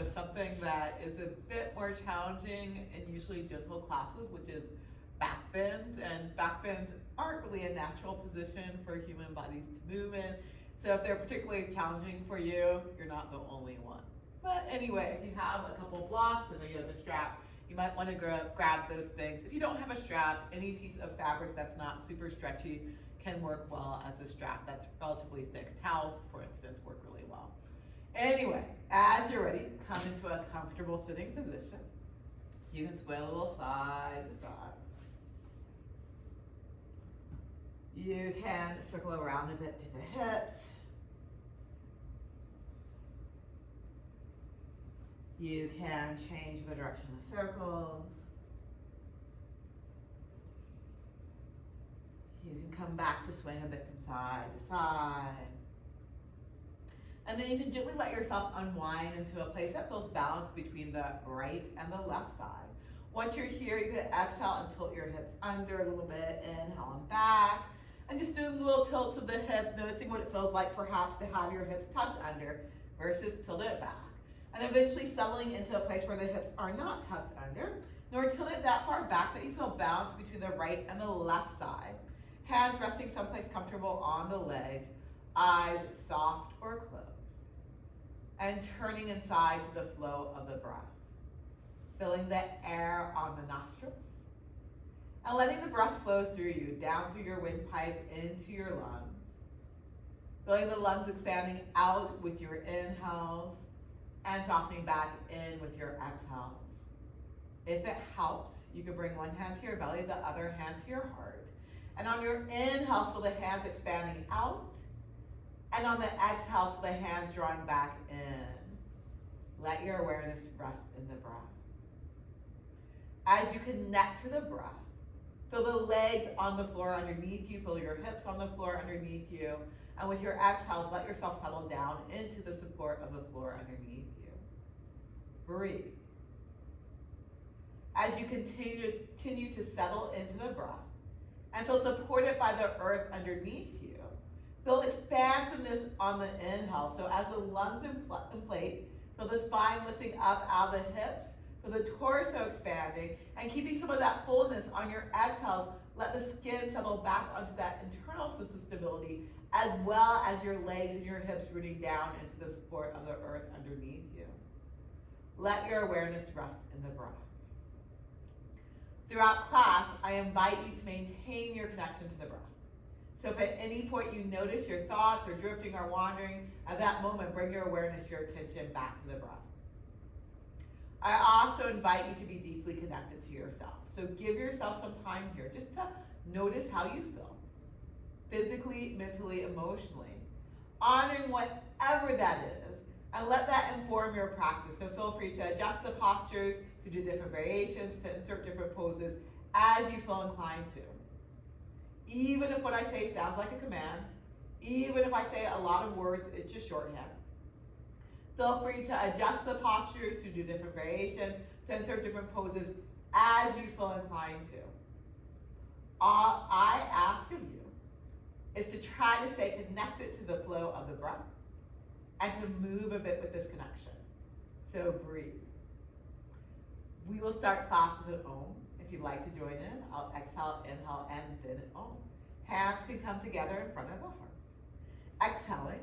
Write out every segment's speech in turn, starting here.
to something that is a bit more challenging in usually gentle classes, which is backbends. And backbends aren't really a natural position for human bodies to move in. So if they're particularly challenging for you, you're not the only one. But anyway, if you have a couple blocks and a yoga strap, you might want to grab those things. If you don't have a strap, any piece of fabric that's not super stretchy can work well as a strap that's relatively thick. Towels, for instance, work really well. Anyway, as you're ready, come into a comfortable sitting position. You can sway a little side to side. You can circle around a bit through the hips. You can change the direction of circles. You can come back to swing a bit from side to side. And then you can gently let yourself unwind into a place that feels balanced between the right and the left side. Once you're here, you can exhale and tilt your hips under a little bit. Inhale and back. And just doing little tilts of the hips, noticing what it feels like perhaps to have your hips tucked under versus tilted back. And eventually settling into a place where the hips are not tucked under, nor tilted that far back that you feel balanced between the right and the left side. Hands resting someplace comfortable on the legs, eyes soft or closed. And turning inside to the flow of the breath. Filling the air on the nostrils. And letting the breath flow through you, down through your windpipe into your lungs. Feeling the lungs expanding out with your inhales and softening back in with your exhales. If it helps, you can bring one hand to your belly, the other hand to your heart. And on your inhales, feel the hands expanding out. And on the exhales, feel the hands drawing back in. Let your awareness rest in the breath. As you connect to the breath, feel the legs on the floor underneath you, feel your hips on the floor underneath you, and with your exhales, let yourself settle down into the support of the floor underneath you. Breathe. As you continue to settle into the breath and feel supported by the earth underneath you, feel expansiveness on the inhale. So as the lungs inflate, feel the spine lifting up out of the hips, feel the torso expanding, and keeping some of that fullness on your exhales, let the skin settle back onto that internal sense of stability, as well as your legs and your hips rooting down into the support of the earth underneath you. Let your awareness rest in the breath. Throughout class, I invite you to maintain your connection to the breath. So if at any point you notice your thoughts are drifting or wandering, at that moment, bring your awareness, your attention back to the breath. I also invite you to be deeply connected to yourself. So give yourself some time here just to notice how you feel, physically, mentally, emotionally, honoring whatever that is, and let that inform your practice. So feel free to adjust the postures, to do different variations, to insert different poses as you feel inclined to. Even if what I say sounds like a command, even if I say a lot of words, it's just shorthand. Feel free to adjust the postures, to do different variations, to insert different poses as you feel inclined to. All I ask of you is to try to stay connected to the flow of the breath and to move a bit with this connection. So breathe. We will start class with an Om. If you'd like to join in, I'll exhale, inhale, and then Om. Hands can come together in front of the heart. Exhaling.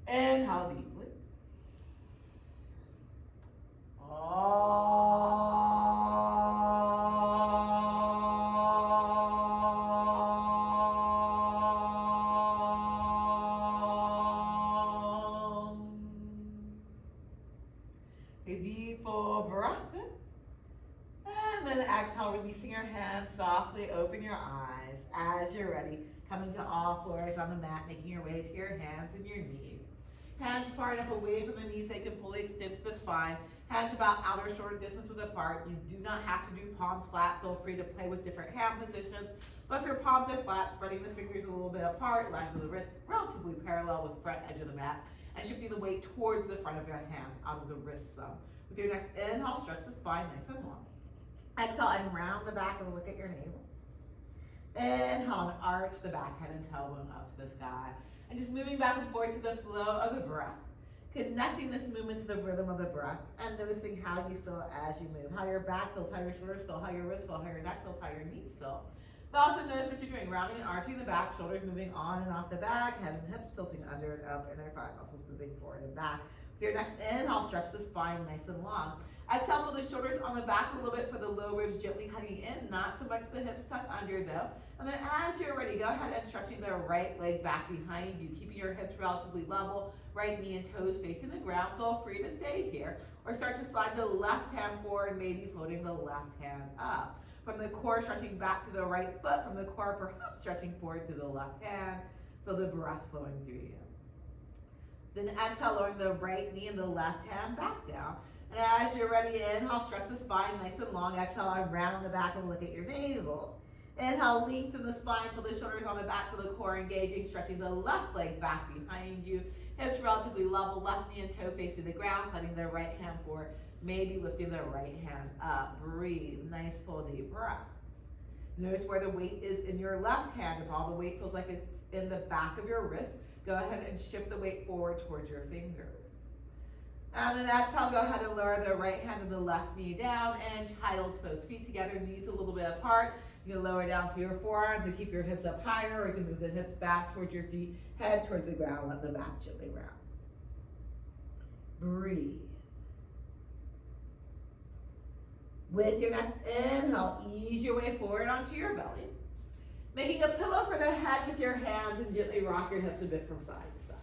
Inhale deeply. A deep full breath in. And then exhale, releasing your hands softly, open your eyes as you're ready. Coming to all fours on the mat, making your way to your hands and your knees. Hands far enough away from the knees they can fully extend to the spine. Hands about outer shoulder distance width apart. You do not have to do palms flat. Feel free to play with different hand positions. But if your palms are flat, spreading the fingers a little bit apart, lines of the wrist relatively parallel with the front edge of the mat, and shifting the weight towards the front of your hands, out of the wrist some. With your next inhale, stretch the spine nice and long. Exhale and round the back and look at your navel. Inhale and arch the back, head and tailbone up to the sky. And just moving back and forth to the flow of the breath. Connecting this movement to the rhythm of the breath and noticing how you feel as you move, how your back feels, how your shoulders feel, how your wrists feel, how your neck feels, how your knees feel. But also notice what you're doing, rounding and arching the back, shoulders moving on and off the back, head and hips tilting under and up, inner thigh muscles moving forward and back. With your next inhale, stretch the spine nice and long. Exhale, feel the shoulders on the back a little bit for the low ribs gently hugging in, not so much the hips tucked under though. And then as you're ready, go ahead and stretching the right leg back behind you, keeping your hips relatively level, right knee and toes facing the ground. Feel free to stay here or start to slide the left hand forward, maybe floating the left hand up. From the core, stretching back to the right foot, from the core, perhaps stretching forward through the left hand. Feel the breath flowing through you. Then exhale, lowering the right knee and the left hand back down. And as you're ready, inhale, stretch the spine nice and long. Exhale, round the back and look at your navel. Inhale, lengthen the spine, feel the shoulders on the back of the core engaging, stretching the left leg back behind you. Hips relatively level, left knee and toe facing the ground, sliding the right hand forward, maybe lifting the right hand up. Breathe, nice full deep breaths. Notice where the weight is in your left hand. If all the weight feels like it's in the back of your wrist, go ahead and shift the weight forward towards your fingers. And then exhale, go ahead and lower the right hand and the left knee down and child's pose. Feet together, knees a little bit apart. You can lower down to your forearms and keep your hips up higher, or you can move the hips back towards your feet, head towards the ground, let the back gently round. Breathe. With your next inhale, ease your way forward onto your belly. Making a pillow for the head with your hands and gently rock your hips a bit from side to side.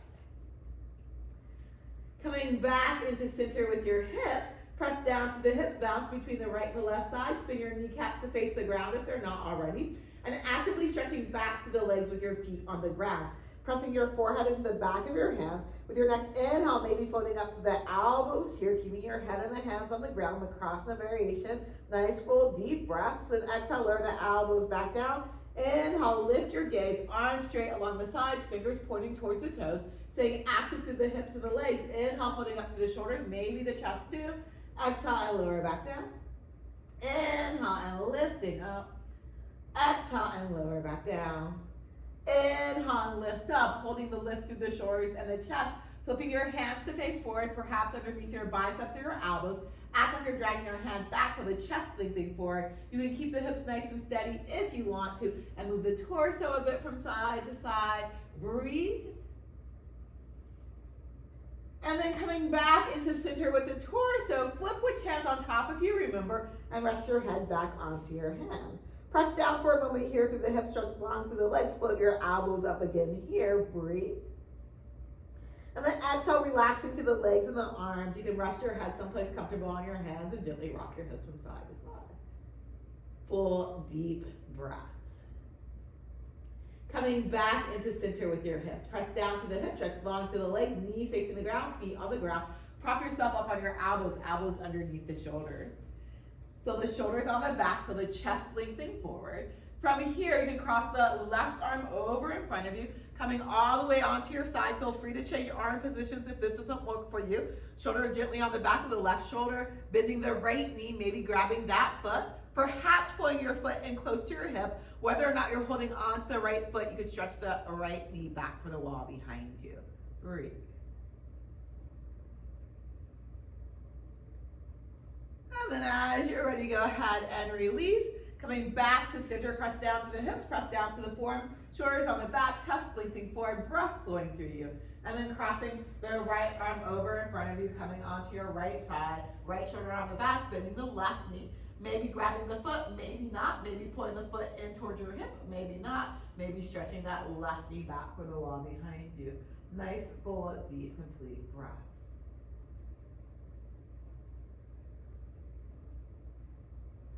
Coming back into center with your hips, press down to the hips, bounce between the right and the left side, spin your kneecaps to face the ground if they're not already, and actively stretching back to the legs with your feet on the ground. Pressing your forehead into the back of your hands. With your next inhale, maybe floating up to the elbows here, keeping your head and the hands on the ground, across the variation. Nice full deep breaths. Then exhale, lower the elbows back down. Inhale, lift your gaze, arms straight along the sides, fingers pointing towards the toes, staying active through the hips and the legs. Inhale, floating up to the shoulders, maybe the chest too. Exhale and lower back down. Inhale and lifting up. Exhale and lower back down. Inhale and lift up, holding the lift through the shoulders and the chest. Flipping your hands to face forward, perhaps underneath your biceps or your elbows. Act like you're dragging your hands back with the chest lengthening forward. You can keep the hips nice and steady if you want to, and move the torso a bit from side to side. Breathe. And then coming back into center with the torso, flip which hands on top of you, remember, and rest your head back onto your hands. Press down for a moment here through the hips, stretch long through the legs, float your elbows up again here, breathe. And then exhale, relaxing through the legs and the arms. You can rest your head someplace comfortable on your hands and gently rock your hips from side to side. Full deep breaths. Coming back into center with your hips. Press down through the hips, stretch long through the legs, knees facing the ground, feet on the ground. Prop yourself up on your elbows, elbows underneath the shoulders. Feel the shoulders on the back, feel the chest lengthening forward. From here, you can cross the left arm over in front of you, coming all the way onto your side. Feel free to change arm positions if this doesn't work for you. Shoulder gently on the back of the left shoulder, bending the right knee, maybe grabbing that foot, perhaps pulling your foot in close to your hip. Whether or not you're holding on to the right foot, you can stretch the right knee back for the wall behind you. Breathe. And then as you're ready, go ahead and release. Coming back to center, press down to the hips, press down to the forearms, shoulders on the back, chest lengthening forward, breath flowing through you. And then crossing the right arm over in front of you, coming onto your right side, right shoulder on the back, bending the left knee. Maybe grabbing the foot, maybe not, maybe pulling the foot in towards your hip, maybe not, maybe stretching that left knee back for the wall behind you. Nice, full, deep, complete breaths.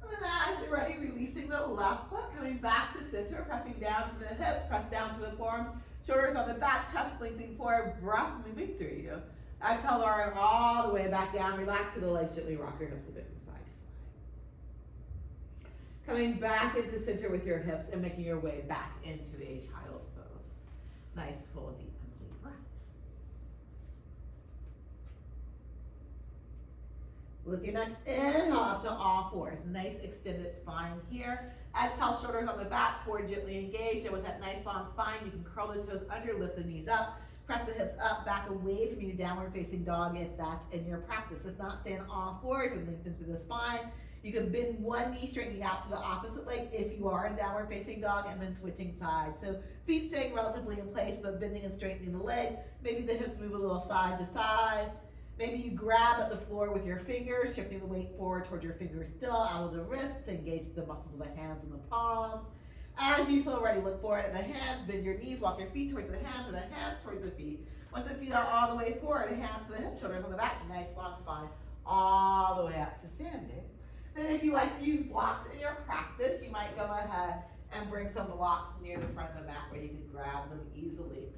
And then as you're ready, releasing the left foot, coming back to center, pressing down to the hips, press down to the forearms, shoulders on the back, chest lengthening forward, breath moving through you. Exhale, lowering all the way back down, relax to the legs, gently rock your hips a bit from side to side. Coming back into center with your hips and making your way back into a child's pose. Nice, full, deep, complete breaths. With your next inhale up to all fours. Nice extended spine here. Exhale, shoulders on the back, core gently engaged. And with that nice long spine, you can curl the toes under, lift the knees up. Press the hips up, back away from you, downward facing dog if that's in your practice. If not, stay on all fours and lengthen through the spine. You can bend one knee, straightening out to the opposite leg if you are in downward facing dog, and then switching sides. So feet staying relatively in place, but bending and straightening the legs. Maybe the hips move a little side to side. Maybe you grab at the floor with your fingers, shifting the weight forward towards your fingers still, out of the wrists to engage the muscles of the hands and the palms. As you feel ready, look forward at the hands, bend your knees, walk your feet towards the hands, and the hands towards the feet. Once the feet are all the way forward, hands to the hips, shoulders on the back, nice long spine, all the way up to standing. Then if you like to use blocks in your practice, you might go ahead and bring some blocks near the front of the mat where you can grab them easily.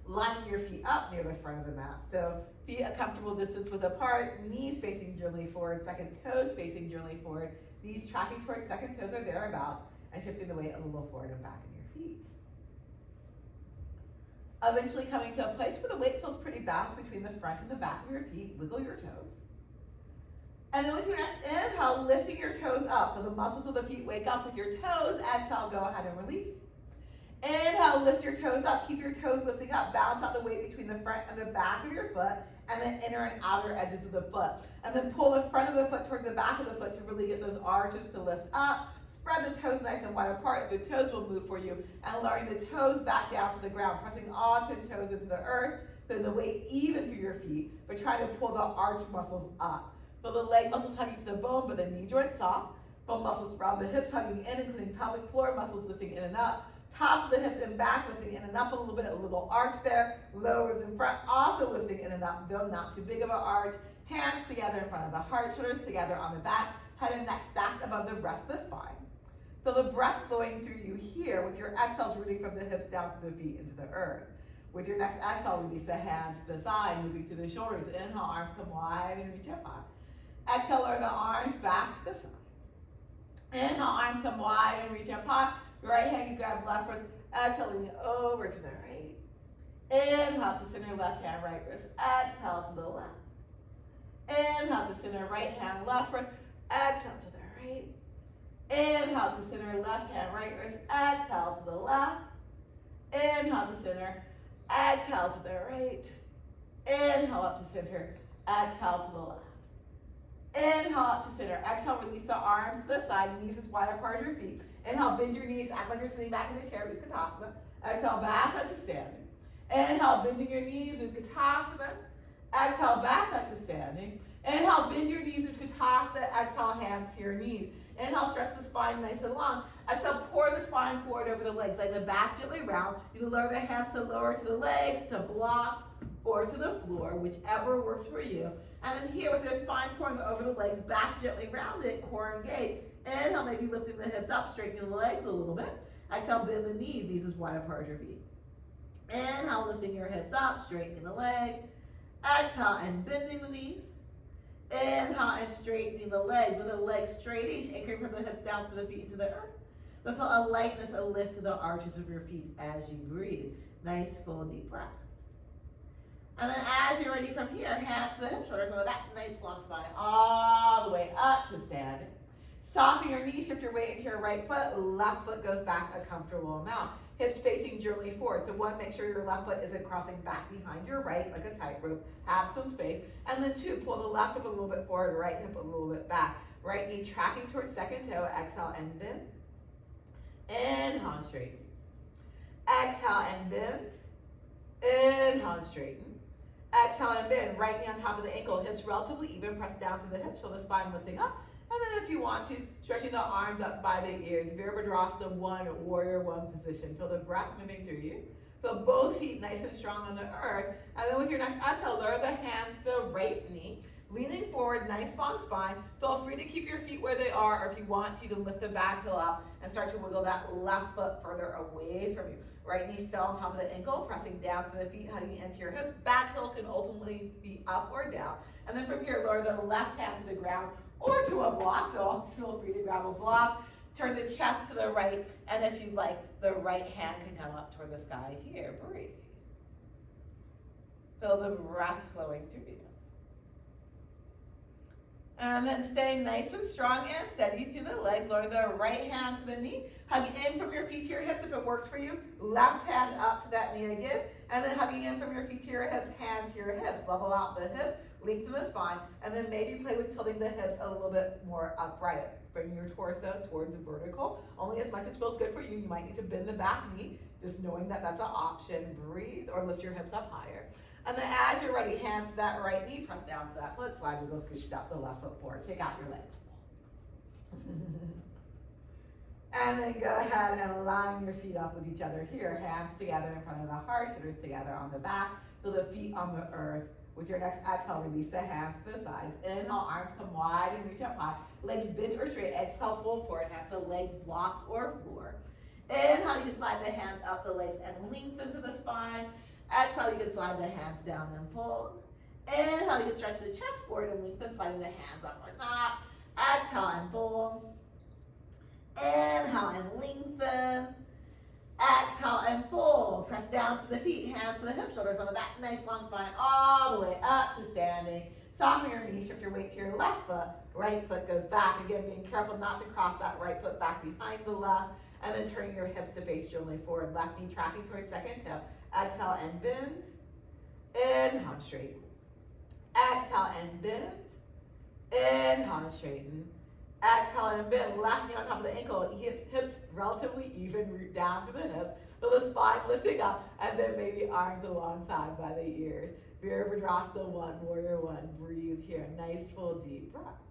Lining your feet up near the front of the mat. So feet a comfortable distance width apart, knees facing gently forward, second toes facing gently forward, knees tracking towards second toes or thereabouts, and shifting the weight a little forward and back in your feet. Eventually coming to a place where the weight feels pretty balanced between the front and the back of your feet, wiggle your toes. And then with your next inhale, lifting your toes up. So the muscles of the feet wake up with your toes. Exhale, go ahead and release. Inhale, lift your toes up. Keep your toes lifting up. Balance out the weight between the front and the back of your foot, and then inner and outer edges of the foot. And then pull the front of the foot towards the back of the foot to really get those arches to lift up. Spread the toes nice and wide apart. The toes will move for you. And lowering the toes back down to the ground, pressing all 10 toes into the earth. Then the weight even through your feet, but try to pull the arch muscles up. Feel the leg muscles hugging to the bone, but the knee joint soft. Bone muscles around the hips hugging in, including pelvic floor muscles lifting in and up. Tops of the hips and back lifting in and up a little bit, a little arch there. Lowers in front, also lifting in and up, though not too big of an arch. Hands together in front of the heart, shoulders together on the back, head and neck stacked above the rest of the spine. Feel the breath flowing through you here with your exhales rooting from the hips down to the feet into the earth. With your next exhale, release the hands to the side, moving through the shoulders. Inhale, arms come wide and reach up high. Exhale, lower the arms back to the side. Inhale, arms come wide and reach up high. Right hand, you grab left wrist. Exhale, leaning over to the right. Inhale to center, left hand, right wrist. Exhale to the left. Inhale to center, right hand, left wrist. Exhale to the right. Inhale to center, left hand, right wrist. Exhale to the left. Inhale to center. Exhale to the right. Inhale up to center. Exhale to the left. Inhale up to center. Exhale, release the arms to the side. Knees as wide apart as your feet. Inhale, bend your knees. Act like you're sitting back in a chair, Utkatasana. Exhale, back up to standing. Inhale, bending your knees, Utkatasana. Exhale, back up to standing. Inhale, bend your knees, Utkatasana. Exhale, hands to your knees. Inhale, stretch the spine nice and long. Exhale, pour the spine forward over the legs. Lay the back gently round. You can lower the hands to lower to the legs, to blocks, or to the floor, whichever works for you. And then here with your spine pouring over the legs, back gently rounded, core engaged. Inhale, maybe lifting the hips up, straightening the legs a little bit. Exhale, bend the knees, as wide apart as your feet. Inhale, lifting your hips up, straightening the legs. Exhale, and bending the knees. Inhale, and straightening the legs with the legs straight, each anchoring from the hips down to the feet into the earth. But feel a lightness, a lift to the arches of your feet as you breathe. Nice, full, deep breaths. And then as you're ready from here, hands to the hips, shoulders on the back, nice long spine, all the way up to standing. Soften your knees, shift your weight into your right foot, left foot goes back a comfortable amount. Hips facing gently forward. So one, make sure your left foot isn't crossing back behind your right like a tightrope. Have some space. And then two, pull the left hip a little bit forward, right hip a little bit back. Right knee tracking towards second toe. Exhale and bend. Inhale and straighten. Exhale and bend. Inhale and straighten. Exhale and bend. Right knee on top of the ankle. Hips relatively even. Press down to the hips. Feel the spine lifting up. And then if you want to, stretching the arms up by the ears. Virabhadrasana 1, warrior 1 position. Feel the breath moving through you. Feel both feet nice and strong on the earth. And then with your next exhale, lower the hands to the right knee. Leaning forward, nice long spine. Feel free to keep your feet where they are, or if you want to lift the back heel up and start to wiggle that left foot further away from you. Right knee still on top of the ankle, pressing down to the feet, hugging into your hips. Back heel can ultimately be up or down. And then from here, lower the left hand to the ground or to a block, so always feel free to grab a block. Turn the chest to the right, and if you like, the right hand can come up toward the sky here. Breathe. Feel the breath flowing through you. And then staying nice and strong and steady through the legs. Lower the right hand to the knee. Hug in from your feet to your hips. If it works for you, left hand up to that knee again, and then hugging in from your feet to your hips, hand to your hips. Level out the hips, lengthen the spine, and then maybe play with tilting the hips a little bit more upright. Bring your torso towards the vertical, only as much as feels good for you. You might need to bend the back knee, just knowing that that's an option. Breathe or lift your hips up higher. And then as you're ready, hands to that right knee, press down to that foot, slide wiggle, scoot up the left foot forward. Check out your legs. And then go ahead and line your feet up with each other here. Hands together in front of the heart, shoulders together on the back. Feel the feet on the earth. With your next exhale, release the hands to the sides. Inhale, arms come wide and reach up high. Legs bent or straight. Exhale, fold forward. Hands to legs, blocks, or floor. Inhale, you can slide the hands up the legs and lengthen to the spine. Exhale, you can slide the hands down and fold. Inhale, you can stretch the chest forward and lengthen, sliding the hands up or not. Exhale and fold. Inhale and lengthen. Exhale and fold. Press down to the feet, hands to the hips, shoulders on the back. Nice long spine all the way up to standing. Soften your knees, shift your weight to your left foot. Right foot goes back. Again, being careful not to cross that right foot back behind the left. And then turning your hips to face gently forward. Left knee tracking towards second toe. Exhale and bend. Inhale and straighten. Exhale and bend. Inhale and straighten. Exhale and bend. Left knee on top of the ankle. Hips relatively even, root down to the hips. Feel the spine lifting up, and then maybe arms alongside by the ears. Virabhadrasana 1, warrior 1. Breathe here. Nice full deep breaths.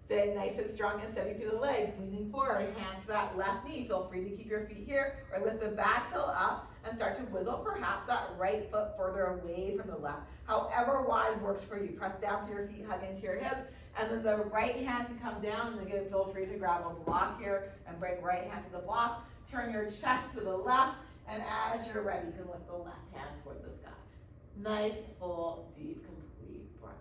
Stay nice and strong and steady through the legs. Leaning forward, hands to that left knee. Feel free to keep your feet here or lift the back heel up and start to wiggle perhaps that right foot further away from the left. However wide works for you. Press down through your feet, hug into your hips, and then the right hand can come down. And again, feel free to grab a block here and bring right hand to the block. Turn your chest to the left, and as you're ready, you can lift the left hand toward the sky. Nice, full, deep, complete breaths.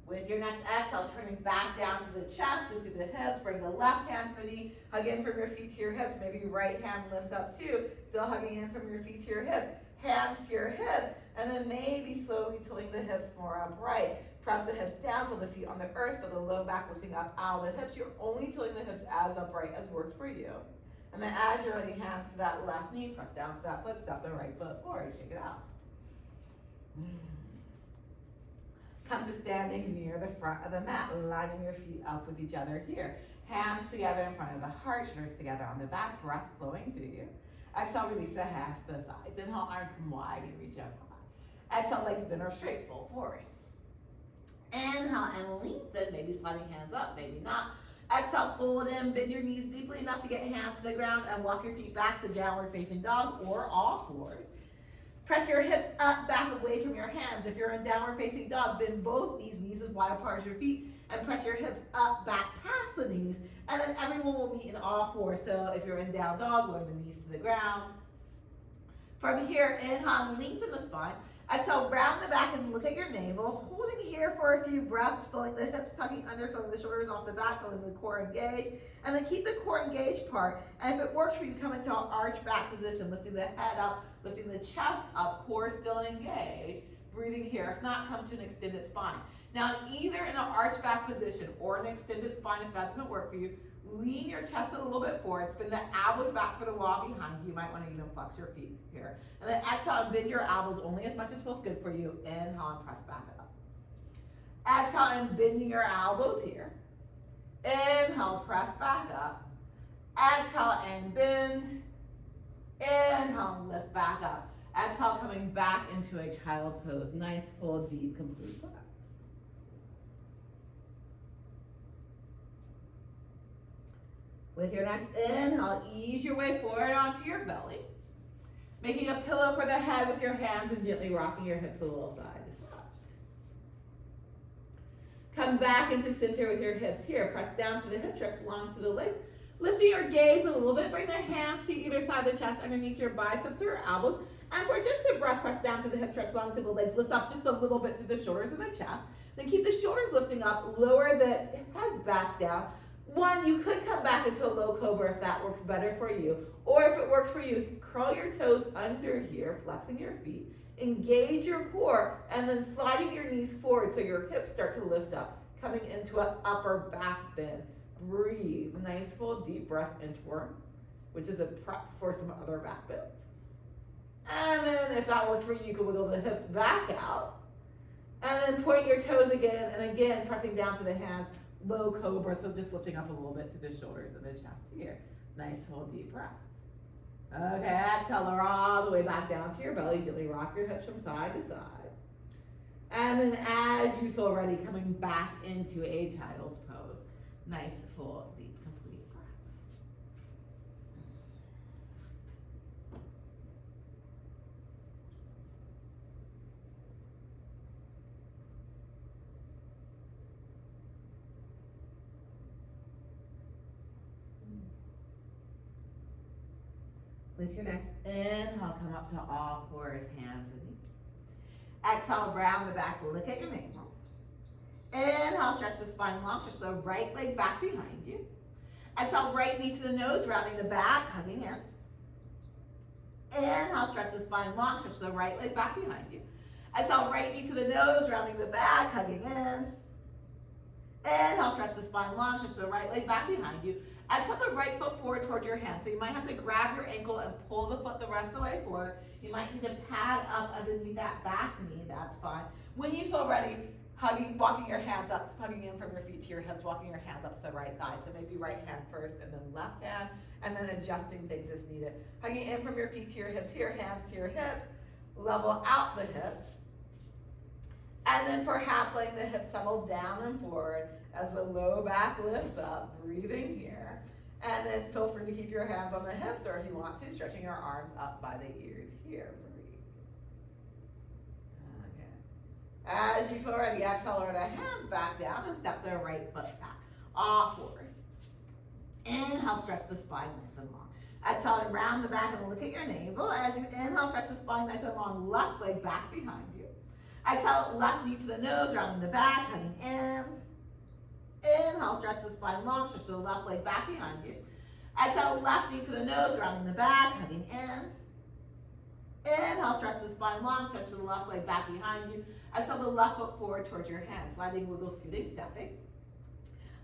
With your next exhale, turning back down to the chest and to the hips, bring the left hand to the knee, hug in from your feet to your hips. Maybe your right hand lifts up too, still hugging in from your feet to your hips. Hands to your hips, and then maybe slowly tilting the hips more upright. Press the hips down, feel the feet on the earth, feel the low back lifting up out of the hips. You're only tilting the hips as upright as works for you. And then as you're ready, hands to that left knee, press down to that foot, step the right foot forward, shake it out. Come to standing near the front of the mat, lining your feet up with each other here. Hands together in front of the heart, shoulders together on the back, breath flowing through you. Exhale, release the hands to the sides. Inhale, arms come wide and reach up high. Exhale, legs bend or straight, fold forward. Inhale and lengthen, maybe sliding hands up, maybe not. Exhale, fold in, bend your knees deeply enough to get hands to the ground and walk your feet back to downward facing dog or all fours. Press your hips up, back away from your hands. If you're in downward facing dog, bend both knees as wide apart as your feet, and press your hips up, back past the knees, and then everyone will meet in all fours. So if you're in down dog, lower the knees to the ground. From here, inhale, lengthen the spine. Exhale, round the back and look at your navel. Holding here for a few breaths, feeling the hips tucking under, feeling the shoulders off the back, feeling the core engaged. And then keep the core engaged part. And if it works for you, come into an arch back position, lifting the head up, lifting the chest up, core still engaged. Breathing here. If not, come to an extended spine. Now, either in an arch back position or an extended spine, if that doesn't work for you, lean your chest a little bit forward, spin the elbows back for the wall behind you. You might want to even flex your feet here. And then exhale and bend your elbows only as much as feels good for you. Inhale and press back up. Exhale and bending your elbows here. Inhale, press back up. Exhale and bend. Inhale and lift back up. Exhale, coming back into a child's pose. Nice, full, deep, complete breaths. With your next inhale, ease your way forward onto your belly, making a pillow for the head with your hands and gently rocking your hips a little side to side. Come back into center with your hips here. Press down to the hip, stretch long through the legs. Lifting your gaze a little bit, bring the hands to either side of the chest underneath your biceps or elbows. And for just a breath, press down to the hip, stretch long through the legs. Lift up just a little bit through the shoulders and the chest. Then keep the shoulders lifting up, lower the head back down. One, you could come back into a low cobra if that works better for you. Or if it works for you, curl your toes under here, flexing your feet. Engage your core, and then sliding your knees forward so your hips start to lift up. coming into an upper back bend. Breathe. Nice full deep breath inchworm, which is a prep for some other back bends. And then if that works for you, you can wiggle the hips back out. And then point your toes again, and again pressing down to the hands. Low cobra, so just lifting up a little bit through the shoulders and the chest here. Nice full deep breaths. Okay, exhale, lower all the way back down to your belly. Gently rock your hips from side to side. And then as you feel ready, coming back into a child's pose. Nice, full, deep, complete breaths. With your next inhale, come up to all fours, hands and knees. Exhale, round the back, look at your navel. Inhale, stretch the spine long, stretch the right leg back behind you. Exhale, right knee to the nose, rounding the back, hugging in. Inhale, stretch the spine long, stretch the right leg back behind you. Exhale, right knee to the nose, rounding the back, hugging in. Inhale, stretch the spine long, stretch the right leg back behind you. Exhale the right foot forward towards your hand. So you might have to grab your ankle and pull the foot the rest of the way forward. You might need to pad up underneath that back knee, that's fine. When you feel ready, walking your hands up, hugging in from your feet to your hips, walking your hands up to the right thigh. So maybe right hand first and then left hand, and then adjusting things as needed. Hugging in from your feet to your hips, here, hands to your hips, level out the hips. And then perhaps letting the hips settle down and forward as the low back lifts up, breathing here. And then feel free to keep your hands on the hips, or if you want to, stretching your arms up by the ears here. Breathe. Okay. As you feel ready, exhale, lower the hands back down and step the right foot back. All fours. Inhale, stretch the spine nice and long. Exhale, and round the back and look at your navel. As you inhale, stretch the spine nice and long, left leg back behind you. Exhale, left knee to the nose, rounding the back, hugging in. Inhale, stretch the spine long, stretch the left leg back behind you. Exhale, left knee to the nose, rounding the back, hugging in. Inhale, stretch the spine long, stretch the left leg back behind you. Exhale, the left foot forward towards your hand, sliding, wiggle, scooting, stepping.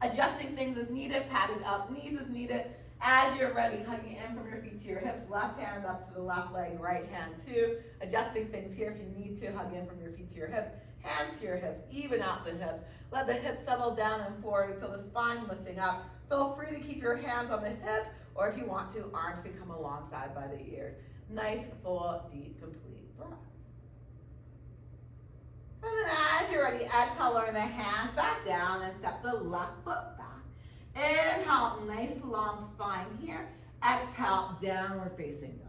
Adjusting things as needed, patting up knees as needed. As you're ready, hugging in from your feet to your hips, left hand up to the left leg, right hand too. Adjusting things here if you need to, hug in from your feet to your hips, hands to your hips, even out the hips. Let the hips settle down and forward, feel the spine lifting up. Feel free to keep your hands on the hips, or if you want to, arms can come alongside by the ears. Nice, full, deep, complete breaths. And then as you're ready, exhale, lower the hands back down and step the left foot back. Inhale, nice long spine here. Exhale, downward facing dog.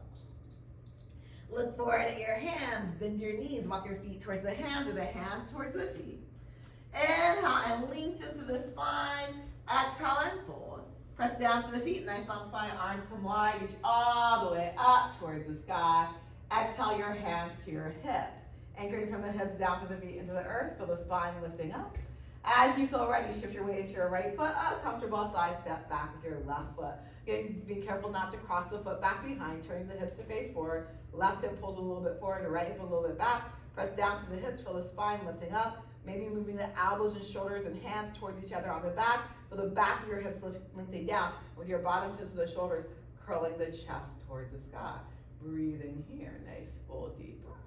Look forward at your hands, bend your knees, walk your feet towards the hands or the hands towards the feet. Inhale and lengthen through the spine. Exhale and fold. Press down to the feet, nice long spine, arms come wide, reach all the way up towards the sky. Exhale your hands to your hips. Anchoring from the hips down to the feet into the earth, feel the spine lifting up. As you feel ready, shift your weight into your right foot, a comfortable side step back with your left foot. Again, be careful not to cross the foot back behind, turning the hips to face forward. Left hip pulls a little bit forward, the right hip a little bit back. Press down to the hips, feel the spine lifting up. Maybe moving the elbows and shoulders and hands towards each other on the back. Feel the back of your hips lifting down with your bottom tips of the shoulders, curling the chest towards the sky. Breathing here, nice full deep breath.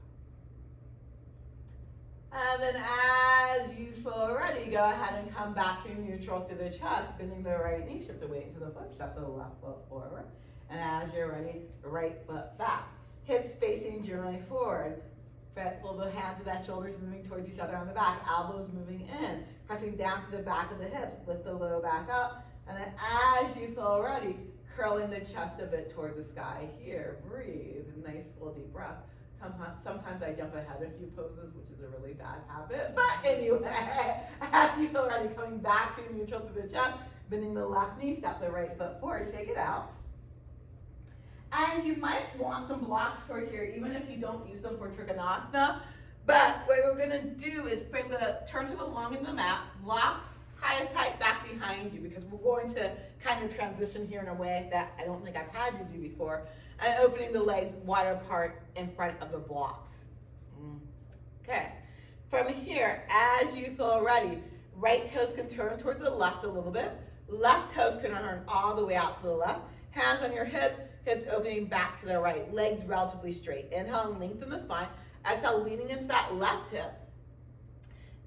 And then as you feel ready, go ahead and come back to neutral through the chest, bending the right knee, shift the weight into the foot, step the left foot forward. And as you're ready, right foot back. Hips facing generally forward. Feel the hands of that shoulders moving towards each other on the back, elbows moving in, pressing down to the back of the hips, lift the low back up. And then as you feel ready, curling the chest a bit towards the sky here. Breathe, nice full deep breath. Sometimes I jump ahead a few poses, which is a really bad habit. But anyway, as you feel ready, coming back to neutral through the chest, bending the left knee, step the right foot forward, shake it out. And you might want some blocks for here, even if you don't use them for Trikonasana. But what we're gonna do is bring turn to the long in the mat, blocks highest height back behind you, because we're going to kind of transition here in a way that I don't think I've had you do before. And opening the legs wide apart in front of the blocks. Okay. From here, as you feel ready, Right toes can turn towards the left a little bit. Left toes can turn all the way out to the left. Hands on your hips, hips opening back to the right. Legs relatively straight. Inhale and lengthen the spine. Exhale, leaning into that left hip.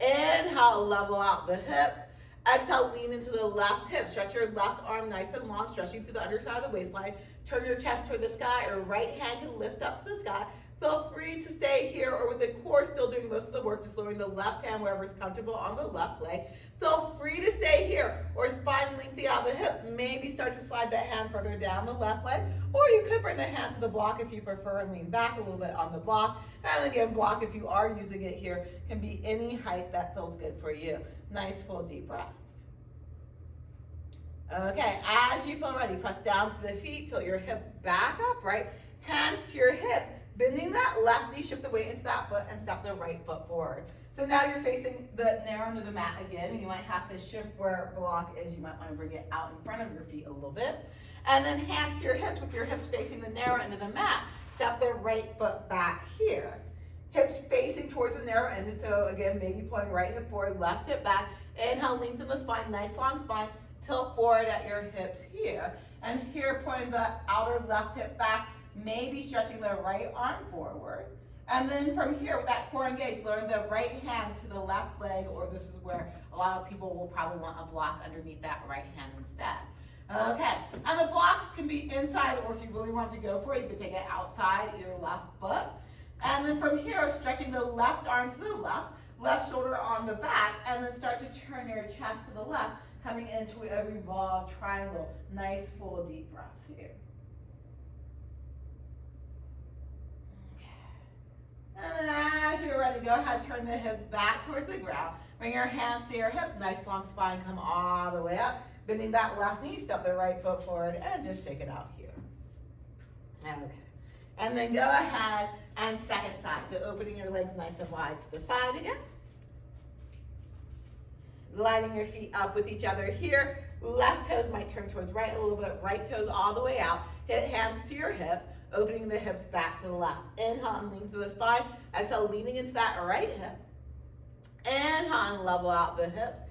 Inhale, level out the hips. Exhale, lean into the left hip. Stretch your left arm nice and long, stretching through the underside of the waistline. Turn your chest toward the sky, or right hand can lift up to the sky. Feel free to stay here or with the core still doing most of the work, just lowering the left hand wherever is comfortable on the left leg. Feel free to stay here or spine lengthening out the hips. Maybe start to slide that hand further down the left leg, or you could bring the hand to the block if you prefer and lean back a little bit on the block. And again, block, if you are using it here, can be any height that feels good for you. Nice full deep breaths. Okay, as you feel ready, press down to the feet, tilt your hips back up, right? Hands to your hips. Bending that left knee, shift the weight into that foot and step the right foot forward. So now you're facing the narrow into the mat again, and you might have to shift where block is. You might want to bring it out in front of your feet a little bit. And then hands to your hips with your hips facing the narrow into the mat. Step the right foot back here. Hips facing towards the narrow end. So again, maybe pulling right hip forward, left hip back. Inhale, lengthen the spine, nice long spine. Tilt forward at your hips here. And here, pulling the outer left hip back. Maybe stretching the right arm forward. And then from here, with that core engaged, lowering the right hand to the left leg, or this is where a lot of people will probably want a block underneath that right hand instead. Okay, and the block can be inside, or if you really want to go for it, you can take it outside your left foot. And then from here, stretching the left arm to the left, left shoulder on the back, and then start to turn your chest to the left, coming into a revolved triangle. Nice full deep breaths here. And then as you're ready, go ahead, turn the hips back towards the ground. Bring your hands to your hips, nice long spine, come all the way up. Bending that left knee, step the right foot forward, and just shake it out here. Okay. And then go ahead and second side. So opening your legs nice and wide to the side again. Lining your feet up with each other here. Left toes might turn towards right a little bit, right toes all the way out. Hit hands to your hips. Opening the hips back to the left. Inhale and lengthen the spine. Exhale, leaning into that right hip. Inhale and level out the hips.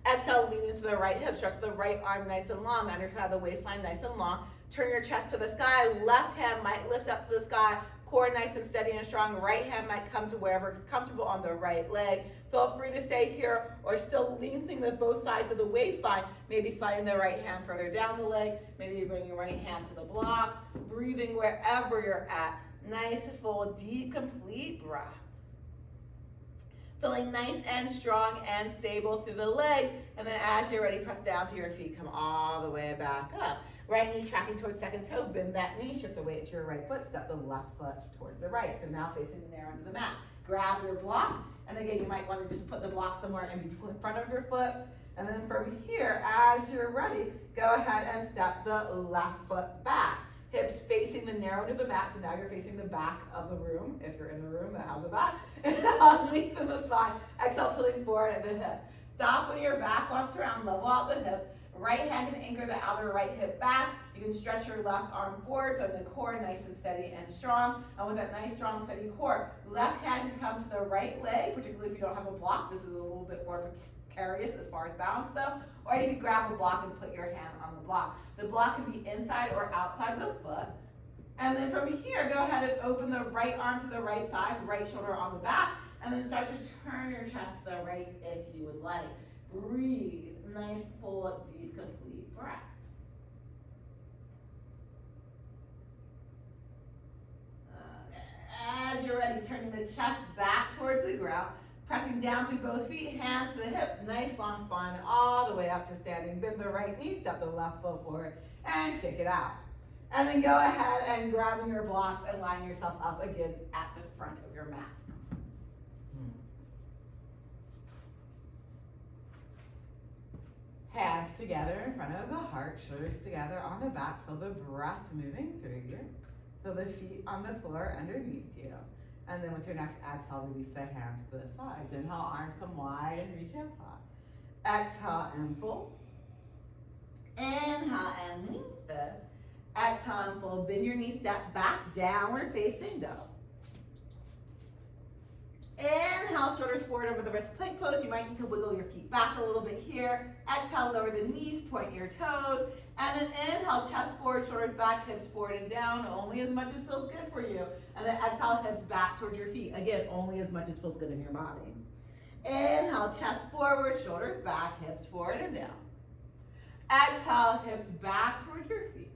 Exhale, lean into the right hip. Stretch the right arm nice and long. Underside of the waistline nice and long. Turn your chest to the sky. Left hand might lift up to the sky. Core nice and steady and strong. Right hand might come to wherever is comfortable on the right leg. Feel free to stay here or still lengthening the both sides of the waistline. Maybe sliding the right hand further down the leg. Maybe you bring your right hand to the block. Breathing wherever you're at. Nice, full, deep, complete breaths. Feeling nice and strong and stable through the legs. And then as you're ready, press down to your feet. Come all the way back up. Right knee tracking towards second toe. Bend that knee. Shift the weight to your right foot. Step the left foot towards the right. So now facing the narrow into the mat. Grab your block. And again, you might want to just put the block somewhere in between front of your foot. And then from here, as you're ready, go ahead and step the left foot back. Hips facing the narrow into the mat. So now you're facing the back of the room. If you're in the room that has a back. Lengthen the spine. Exhale, tilting forward at the hips. Stop when your back wants to round. Level out the hips. Right hand can anchor the outer right hip back. You can stretch your left arm forward, from the core nice and steady and strong. And with that nice, strong, steady core, left hand can come to the right leg, particularly if you don't have a block. This is a little bit more precarious as far as balance though. Or you can grab a block and put your hand on the block. The block can be inside or outside the foot. And then from here, go ahead and open the right arm to the right side, right shoulder on the back, and then start to turn your chest to the right if you would like. Breathe. Nice, full, deep, complete breaths. As you're ready, turning the chest back towards the ground, pressing down through both feet, hands to the hips, nice long spine all the way up to standing. Bend the right knee, step the left foot forward, and shake it out. And then go ahead and grabbing your blocks and line yourself up again at the front of your mat. Hands together in front of the heart, shoulders together on the back. Feel the breath moving through you. Feel the feet on the floor underneath you. And then with your next exhale, release the hands to the sides. Inhale, arms come wide and reach up high. Exhale and fold. Inhale and lengthen. Exhale and fold. Bend your knees, step back, downward facing dog. Inhale, shoulders forward over the wrist plank pose. You might need to wiggle your feet back a little bit here. Exhale, lower the knees, point your toes. And then inhale, chest forward, shoulders back, hips forward and down, only as much as feels good for you. And then exhale, hips back towards your feet. Again, only as much as feels good in your body. Inhale, chest forward, shoulders back, hips forward and down. Exhale, hips back towards your feet.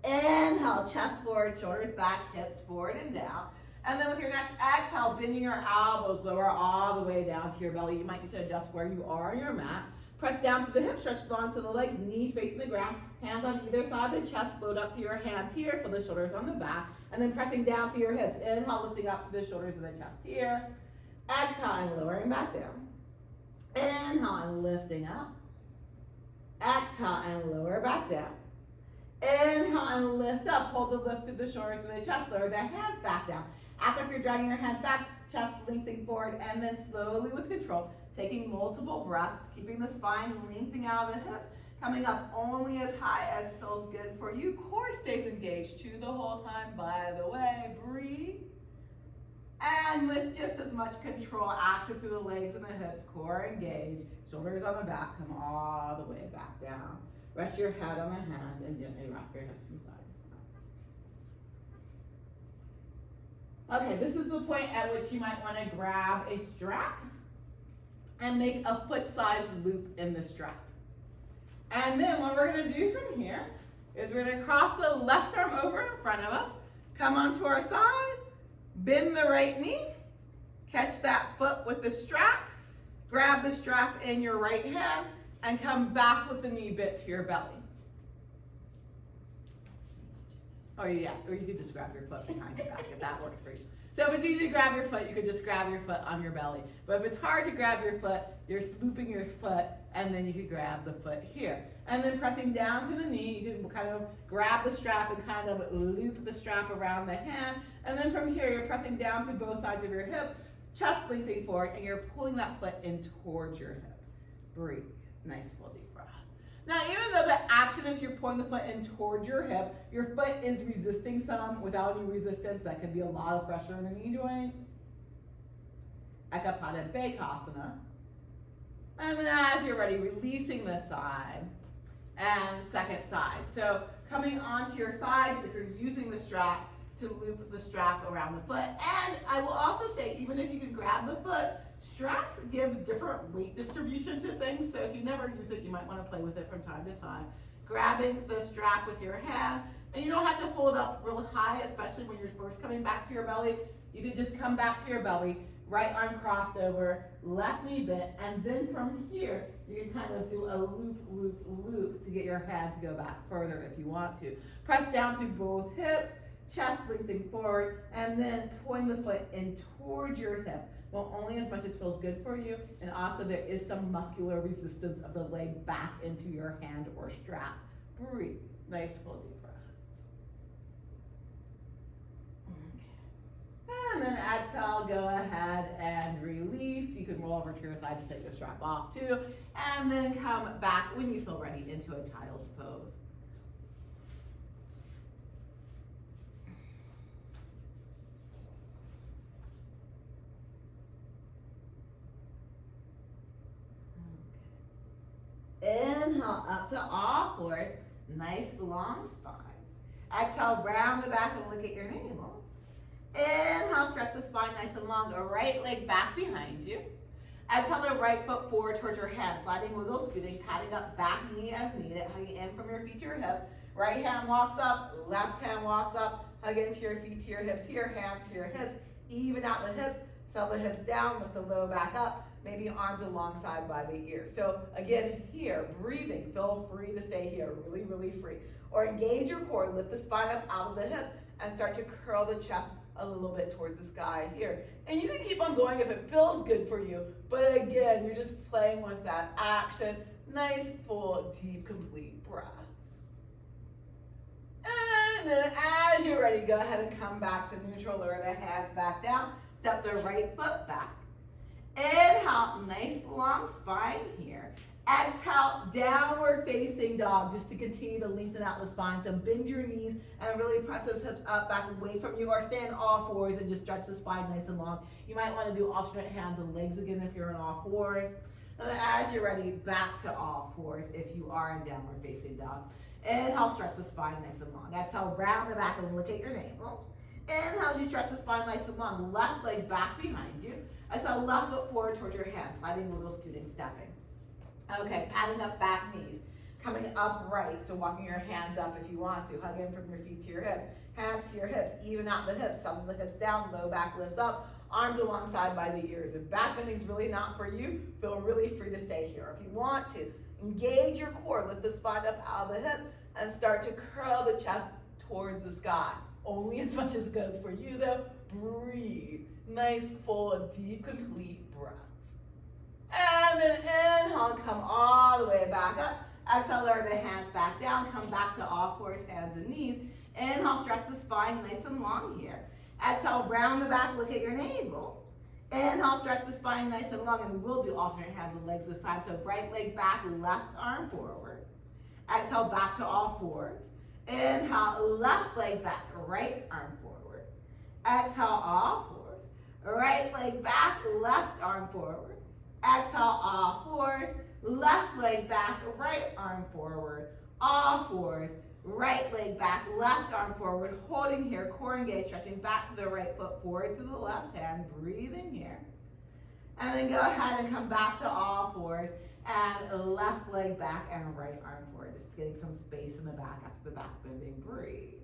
Inhale, chest forward, shoulders back, hips forward and down. And then with your next exhale, bending your elbows lower all the way down to your belly. You might need to adjust where you are on your mat. Press down through the hips, stretch long through the legs, knees facing the ground, hands on either side of the chest, float up to your hands here for the shoulders on the back, and then pressing down through your hips. Inhale, lifting up through the shoulders and the chest here. Exhale and lowering back down. Inhale and lifting up. Exhale and lower back down. Inhale and lift up. Hold the lift through the shoulders and the chest. Lower the hands back down. Act like you're dragging your hands back, chest lengthening forward, and then slowly with control, taking multiple breaths, keeping the spine lengthening out of the hips, coming up only as high as feels good for you. Core stays engaged too the whole time, by the way. Breathe. And with just as much control, active through the legs and the hips, core engaged, shoulders on the back, come all the way back down. Rest your head on the hands and gently rock your hips from side to side. Okay, this is the point at which you might want to grab a strap and make a foot-sized loop in the strap. And then what we're going to do from here is we're going to cross the left arm over in front of us, come onto our side, bend the right knee, catch that foot with the strap, grab the strap in your right hand, and come back with the knee bent to your belly. Or you could just grab your foot behind your back if that works for you. So if it's easy to grab your foot, you could just grab your foot on your belly. But if it's hard to grab your foot, you're looping your foot, and then you could grab the foot here. And then pressing down to the knee, you can kind of grab the strap and kind of loop the strap around the hand. And then from here, you're pressing down through both sides of your hip, chest lengthening forward, and you're pulling that foot in towards your hip. Breathe. Nice full deep breath. Now, even though the action is you're pulling the foot in towards your hip, your foot is resisting some without any resistance. That could be a lot of pressure in the knee joint. Ekapada Bakasana. And then as you're ready, releasing this side and second side. So coming onto your side, if you're using the strap, to loop the strap around the foot. And I will also say, even if you can grab the foot, straps give different weight distribution to things, so if you never use it, you might want to play with it from time to time. Grabbing the strap with your hand, and you don't have to hold up real high, especially when you're first coming back to your belly. You can just come back to your belly, right arm crossed over, left knee bent, and then from here, you can kind of do a loop, loop, loop to get your hand to go back further if you want to. Press down through both hips, chest lengthening forward, and then pulling the foot in towards your hip. Well, only as much as feels good for you, and also there is some muscular resistance of the leg back into your hand or strap. Breathe. Nice full deep breath. Okay. And then exhale, go ahead and release. You can roll over to your side to take the strap off too, and then come back when you feel ready into a child's pose. Inhale up to all fours, nice long spine. Exhale, round the back and look at your navel. Inhale, stretch the spine nice and long, the right leg back behind you. Exhale, the right foot forward towards your hand, sliding, wiggle, scooting, patting up back knee as needed, hugging in from your feet to your hips. Right hand walks up, left hand walks up, hug into your feet to your hips here, hands to your hips, even out the hips, settle the hips down, lift the low back up. Maybe arms alongside by the ears. So again, here, breathing, feel free to stay here, really, really free. Or engage your core, lift the spine up out of the hips, and start to curl the chest a little bit towards the sky here. And you can keep on going if it feels good for you, but again, you're just playing with that action. Nice, full, deep, complete breaths. And then as you're ready, go ahead and come back to neutral, lower the hands back down, step the right foot back. Inhale, nice long spine here. Exhale, downward facing dog, just to continue to lengthen out the spine. So bend your knees and really press those hips up, back, away from you, or stand all fours and just stretch the spine nice and long. You might want to do alternate hands and legs again if you're in all fours. And then as you're ready, back to all fours if you are in downward facing dog. Inhale, stretch the spine nice and long. Exhale, round the back and look at your navel. Inhale as you stretch the spine nice and long. Left leg back behind you. Exhale, left foot forward towards your hands, sliding, wiggle, scooting, stepping. Okay, patting up back knees, coming upright, so walking your hands up if you want to, hug in from your feet to your hips, hands to your hips, even out the hips, some of the hips down, low back lifts up, arms alongside by the ears. If back bending is really not for you, feel really free to stay here. If you want to, engage your core, lift the spine up out of the hip, and start to curl the chest towards the sky. Only as much as it goes for you though. Breathe. Nice, full, deep, complete breaths. And then inhale, come all the way back up. Exhale, lower the hands back down. Come back to all fours, hands and knees. Inhale, stretch the spine nice and long here. Exhale, round the back, look at your navel. Inhale, stretch the spine nice and long, and we will do alternate hands and legs this time. So right leg back, left arm forward. Exhale, back to all fours. Inhale, left leg back, right arm forward. Exhale, all fours. Right leg back, left arm forward. Exhale, all fours, left leg back, right arm forward, all fours, right leg back, left arm forward, holding here, core engaged, stretching back to the right foot, forward through the left hand, breathing here. And then go ahead and come back to all fours, and left leg back and right arm forward, just getting some space in the back after the back bending, breathe.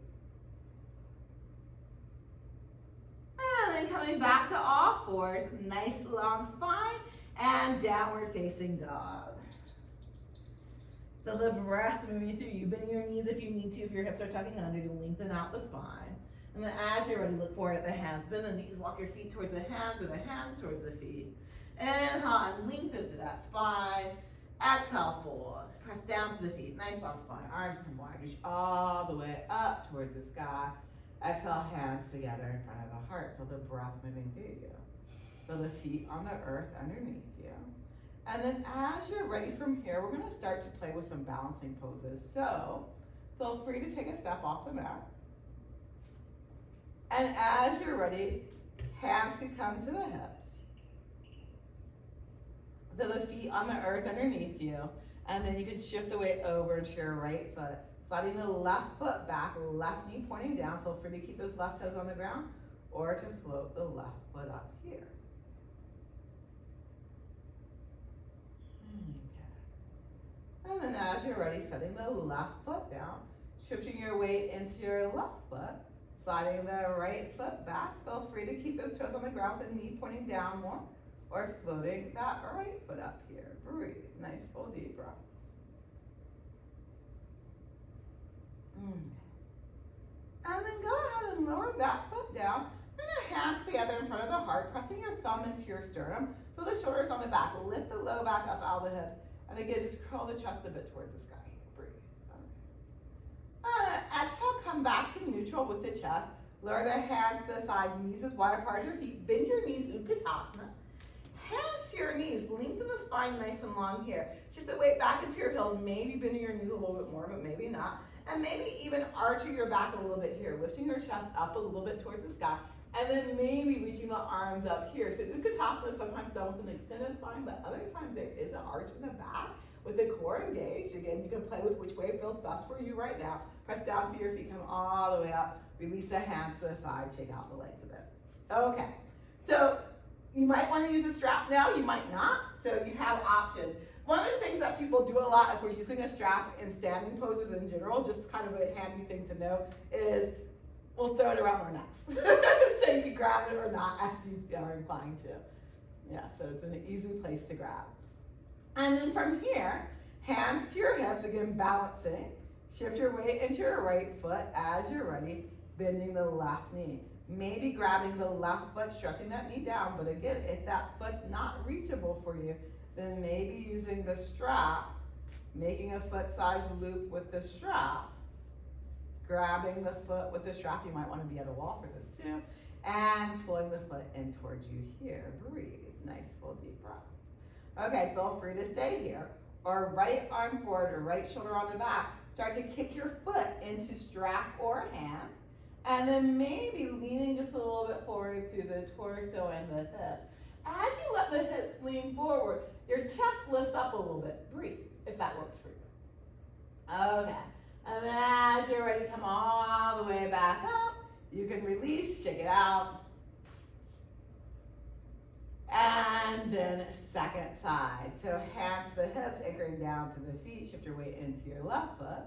And then coming back to all fours, nice long spine, and downward facing dog. Feel the breath moving through you. Bend your knees if you need to, if your hips are tucking under, to lengthen out the spine. And then as you're ready, look forward at the hands. Bend the knees, walk your feet towards the hands, or the hands towards the feet. Inhale and lengthen through that spine. Exhale, fold. Press down to the feet. Nice long spine. Arms come wide. Reach all the way up towards the sky. Exhale, hands together in front of the heart. Feel the breath moving through you. Feel the feet on the earth underneath you. And then as you're ready from here, we're going to start to play with some balancing poses. So feel free to take a step off the mat. And as you're ready, hands can come to the hips. Feel the feet on the earth underneath you. And then you can shift the weight over to your right foot. Sliding the left foot back, left knee pointing down. Feel free to keep those left toes on the ground or to float the left foot up here. And then as you're ready, setting the left foot down, shifting your weight into your left foot, sliding the right foot back. Feel free to keep those toes on the ground with the knee pointing down more, or floating that right foot up here. Breathe. Nice full deep breaths. And then go ahead and lower that foot down. Bring the hands together in front of the heart, pressing your thumb into your sternum. Feel the shoulders on the back. Lift the low back up out of the hips. And again, just curl the chest a bit towards the sky. Breathe. Okay. Exhale, come back to neutral with the chest. Lower the hands to the side, knees as wide apart as your feet. Bend your knees, Utkatasana. Hands to your knees, lengthen the spine nice and long here. Shift the weight back into your heels, maybe bending your knees a little bit more, but maybe not. And maybe even arching your back a little bit here, lifting your chest up a little bit towards the sky. And then maybe reaching the arms up here. So Utkatasana is sometimes done with an extended spine, but other times there is an arch in the back with the core engaged. Again, you can play with which way feels best for you right now. Press down through your feet, come all the way up. Release the hands to the side, shake out the legs a bit. Okay, so you might want to use a strap now, you might not. So you have options. One of the things that people do a lot if we're using a strap in standing poses in general, just kind of a handy thing to know, is we'll throw it around our necks. So you can grab it or not as you are inclined to. Yeah, so it's an easy place to grab. And then from here, hands to your hips, again balancing. Shift your weight into your right foot as you're ready, bending the left knee. Maybe grabbing the left foot, stretching that knee down, but again, if that foot's not reachable for you, then maybe using the strap, making a foot-size loop with the strap, grabbing the foot with the strap. You might want to be at a wall for this too, and pulling the foot in towards you here. Breathe. Nice full deep breath. Okay, feel free to stay here or right arm forward or right shoulder on the back. Start to kick your foot into strap or hand. And then maybe leaning just a little bit forward through the torso and the hips. As you let the hips lean forward, your chest lifts up a little bit. Breathe, if that works for you. Okay, and then as you're ready, come all the way back up. You can release, shake it out. And then second side. So hands to the hips, anchoring down to the feet. Shift your weight into your left foot.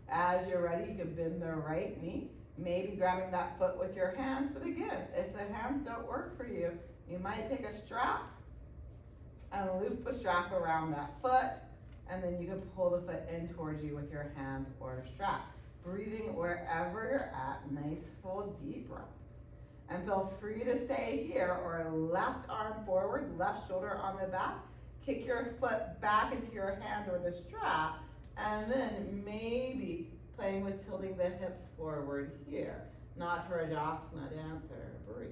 As you're ready, you can bend the right knee. Maybe grabbing that foot with your hands. But again, if the hands don't work for you, you might take a strap and loop a strap around that foot. And then you can pull the foot in towards you with your hands or strap. Breathing wherever you're at. Nice, full, deep breaths. And feel free to stay here, or left arm forward, left shoulder on the back. Kick your foot back into your hand or the strap, and then maybe playing with tilting the hips forward here. Not Rajasana dancer. Breathe.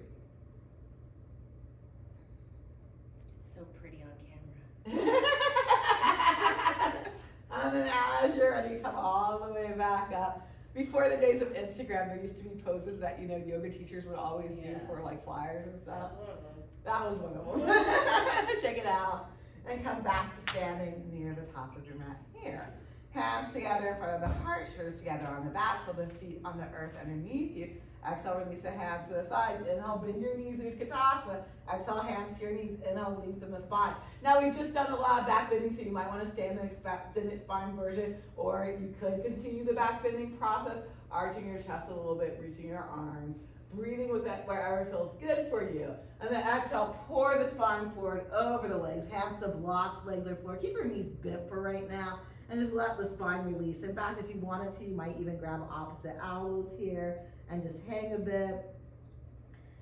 It's so pretty on camera. And then as you're ready, come all the way back up. Before the days of Instagram, there used to be poses that, yoga teachers would always do for like flyers and stuff. That was one of them. That was one of them. Shake it out and come back to standing near the top of your mat here. Hands together in front of the heart, shoulders together on the back, feel the feet on the earth underneath you. Exhale, release the hands to the sides. Inhale, bend your knees, Utkatasana. Exhale, hands to your knees. Inhale, lengthen the spine. Now, we've just done a lot of back bending, so you might want to stay in the extended spine version, or you could continue the back bending process, arching your chest a little bit, reaching your arms, breathing with that wherever feels good for you. And then exhale, pour the spine forward over the legs. Hands to blocks, legs or floor. Keep your knees bent for right now, and just let the spine release. In fact, if you wanted to, you might even grab opposite elbows here and just hang a bit.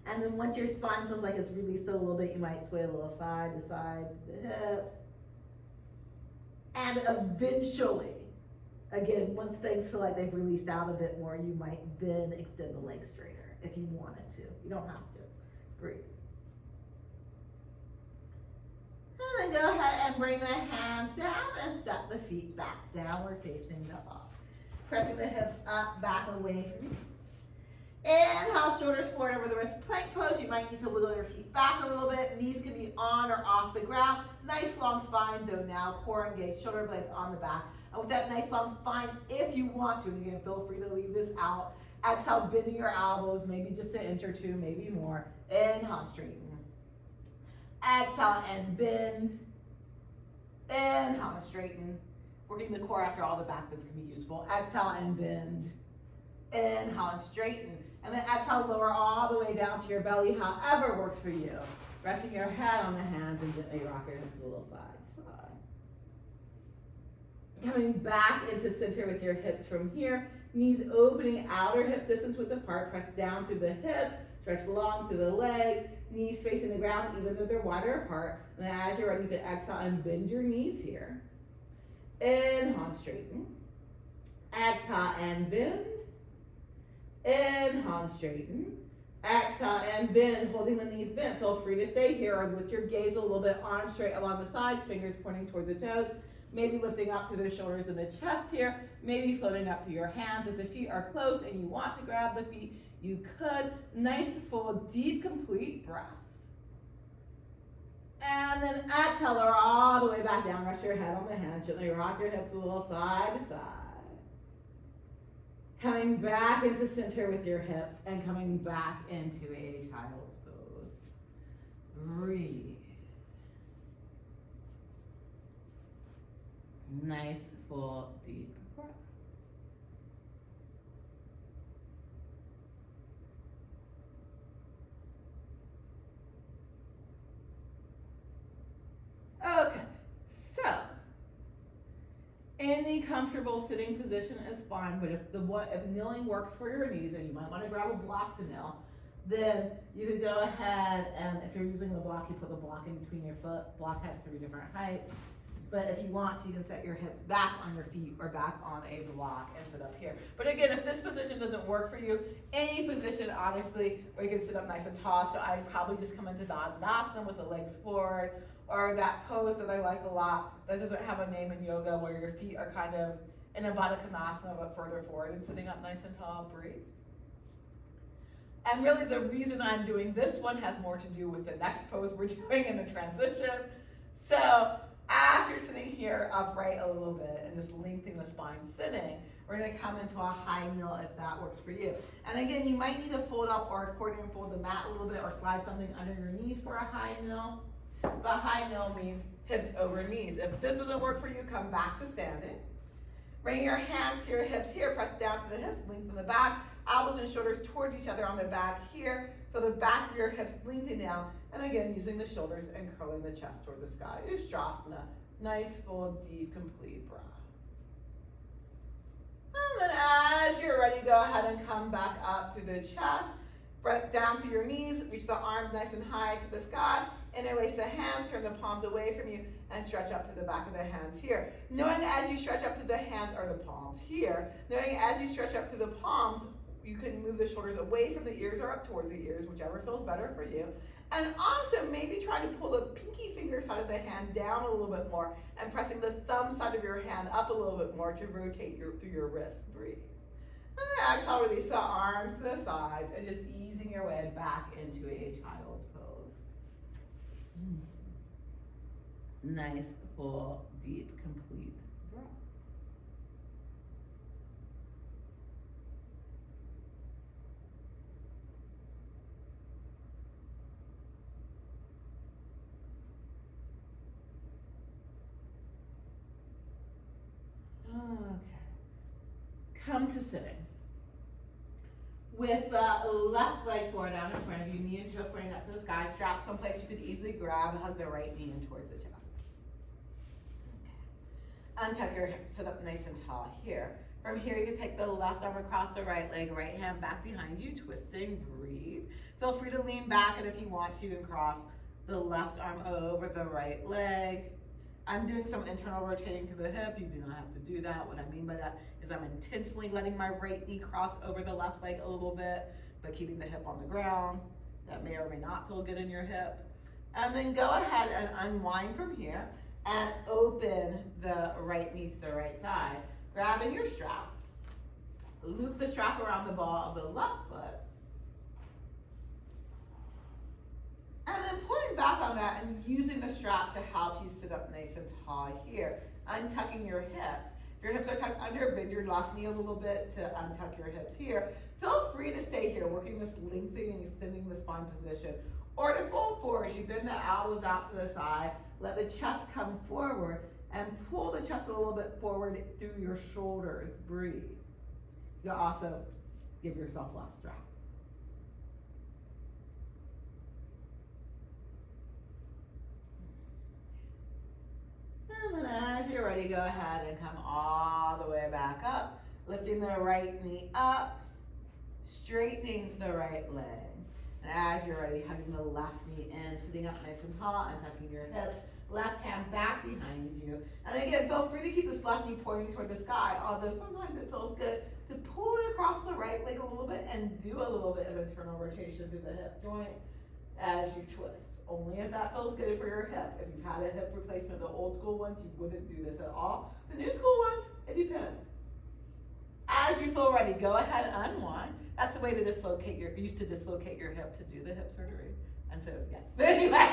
And then once your spine feels like it's released a little bit, you might sway a little side to side, the hips. And eventually, again, once things feel like they've released out a bit more, you might then extend the legs straighter if you wanted to. You don't have to. Breathe. And then go ahead and bring the hands down and step the feet back, downward facing dog. Pressing the hips up, back, away from you. Inhale, shoulders forward over the wrist, plank pose. You might need to wiggle your feet back a little bit. Knees can be on or off the ground. Nice long spine, though now core engaged, shoulder blades on the back. And with that nice long spine, if you want to, and again, feel free to leave this out. Exhale, bending your elbows, maybe just an inch or two, maybe more. Inhale, and straighten. Exhale and bend. Inhale and straighten. Working the core after all the back bends can be useful. Exhale and bend. Inhale and straighten. And then exhale, lower all the way down to your belly, however works for you. Resting your head on the hands and gently rock your hips a little side to side. Coming back into center with your hips from here. Knees opening outer hip distance width apart. Press down through the hips. Stretch long through the legs. Knees facing the ground even though they're wider apart. And then as you're ready, you can exhale and bend your knees here. Inhale and straighten. Exhale and bend. Inhale and straighten. Exhale and bend, holding the knees bent. Feel free to stay here or lift your gaze a little bit, arms straight along the sides, fingers pointing towards the toes. Maybe lifting up through the shoulders and the chest here. Maybe floating up through your hands. If the feet are close and you want to grab the feet, you could. Nice, full, deep, complete breaths. And then exhale, lower all the way back down. Rest your head on the hands. Gently rock your hips a little side to side. Coming back into center with your hips and coming back into a child's pose. Breathe. Nice, full, deep breaths. Okay, so any comfortable sitting position is fine, but if kneeling works for your knees and you might want to grab a block to kneel, then you could go ahead and if you're using the block, you put the block in between your foot. Block has 3 different heights. But if you want to, you can set your hips back on your feet or back on a block and sit up here. But again, if this position doesn't work for you, any position, honestly, where you can sit up nice and tall, so I'd probably just come into Dandasana with the legs forward, or that pose that I like a lot that doesn't have a name in yoga, where your feet are kind of in a Baddha Konasana but further forward and sitting up nice and tall. Breathe. And really the reason I'm doing this one has more to do with the next pose we're doing in the transition. So after sitting here upright a little bit and just lengthening the spine sitting, we're gonna come into a high kneel if that works for you. And again, you might need to fold up or accordion fold the mat a little bit or slide something under your knees for a high kneel. But high kneel means hips over knees. If this doesn't work for you, come back to standing. Bring your hands to your hips here, press down to the hips, lengthen the back, elbows and shoulders toward each other on the back here. Feel the back of your hips lengthen down, and again, using the shoulders and curling the chest toward the sky. Ustrasana, nice, full, deep, complete breath. And then as you're ready, go ahead and come back up through the chest. Breath down through your knees, reach the arms nice and high to the sky. Interlace the hands, turn the palms away from you, and stretch up to the back of the hands here. Knowing as you stretch up to the hands, or the palms here, knowing as you stretch up to the palms, you can move the shoulders away from the ears or up towards the ears, whichever feels better for you. And also maybe try to pull the pinky finger side of the hand down a little bit more and pressing the thumb side of your hand up a little bit more to rotate through your wrist. Breathe. And then exhale, release the arms to the sides and just easing your way back into a child's pose. Nice, full, deep, complete breath. Okay. Come to sitting. With the left leg forward out in front of you, knee and toe pointing up to the sky, strap someplace you could easily grab, hug the right knee in towards the chest. Okay. Untuck your hips, sit up nice and tall here. From here, you can take the left arm across the right leg, right hand back behind you, twisting, breathe. Feel free to lean back, and if you want to, you can cross the left arm over the right leg. I'm doing some internal rotating to the hip. You do not have to do that. What I mean by that is I'm intentionally letting my right knee cross over the left leg a little bit, but keeping the hip on the ground. That may or may not feel good in your hip. And then go ahead and unwind from here and open the right knee to the right side. Grabbing your strap. Loop the strap around the ball of the left foot. And then pulling back on that and using the strap to help you sit up nice and tall here. Untucking your hips. If your hips are tucked under, bend your left knee a little bit to untuck your hips here. Feel free to stay here, working this lengthening and extending the spine position. Or to fold forward, you bend the elbows out to the side, let the chest come forward, and pull the chest a little bit forward through your shoulders. Breathe. You also give yourself less strap. And then as you're ready, go ahead and come all the way back up, lifting the right knee up, straightening the right leg. And as you're ready, hugging the left knee in, sitting up nice and tall and tucking your hips, left hand back behind you. And again, feel free to keep this left knee pointing toward the sky, although sometimes it feels good to pull it across the right leg a little bit and do a little bit of internal rotation through the hip joint as you twist. Only if that feels good for your hip. If you've had a hip replacement, the old school ones, you wouldn't do this at all. The new school ones, it depends. As you feel ready, go ahead, unwind. That's the way to used to dislocate your hip to do the hip surgery. And so, yeah. But anyway,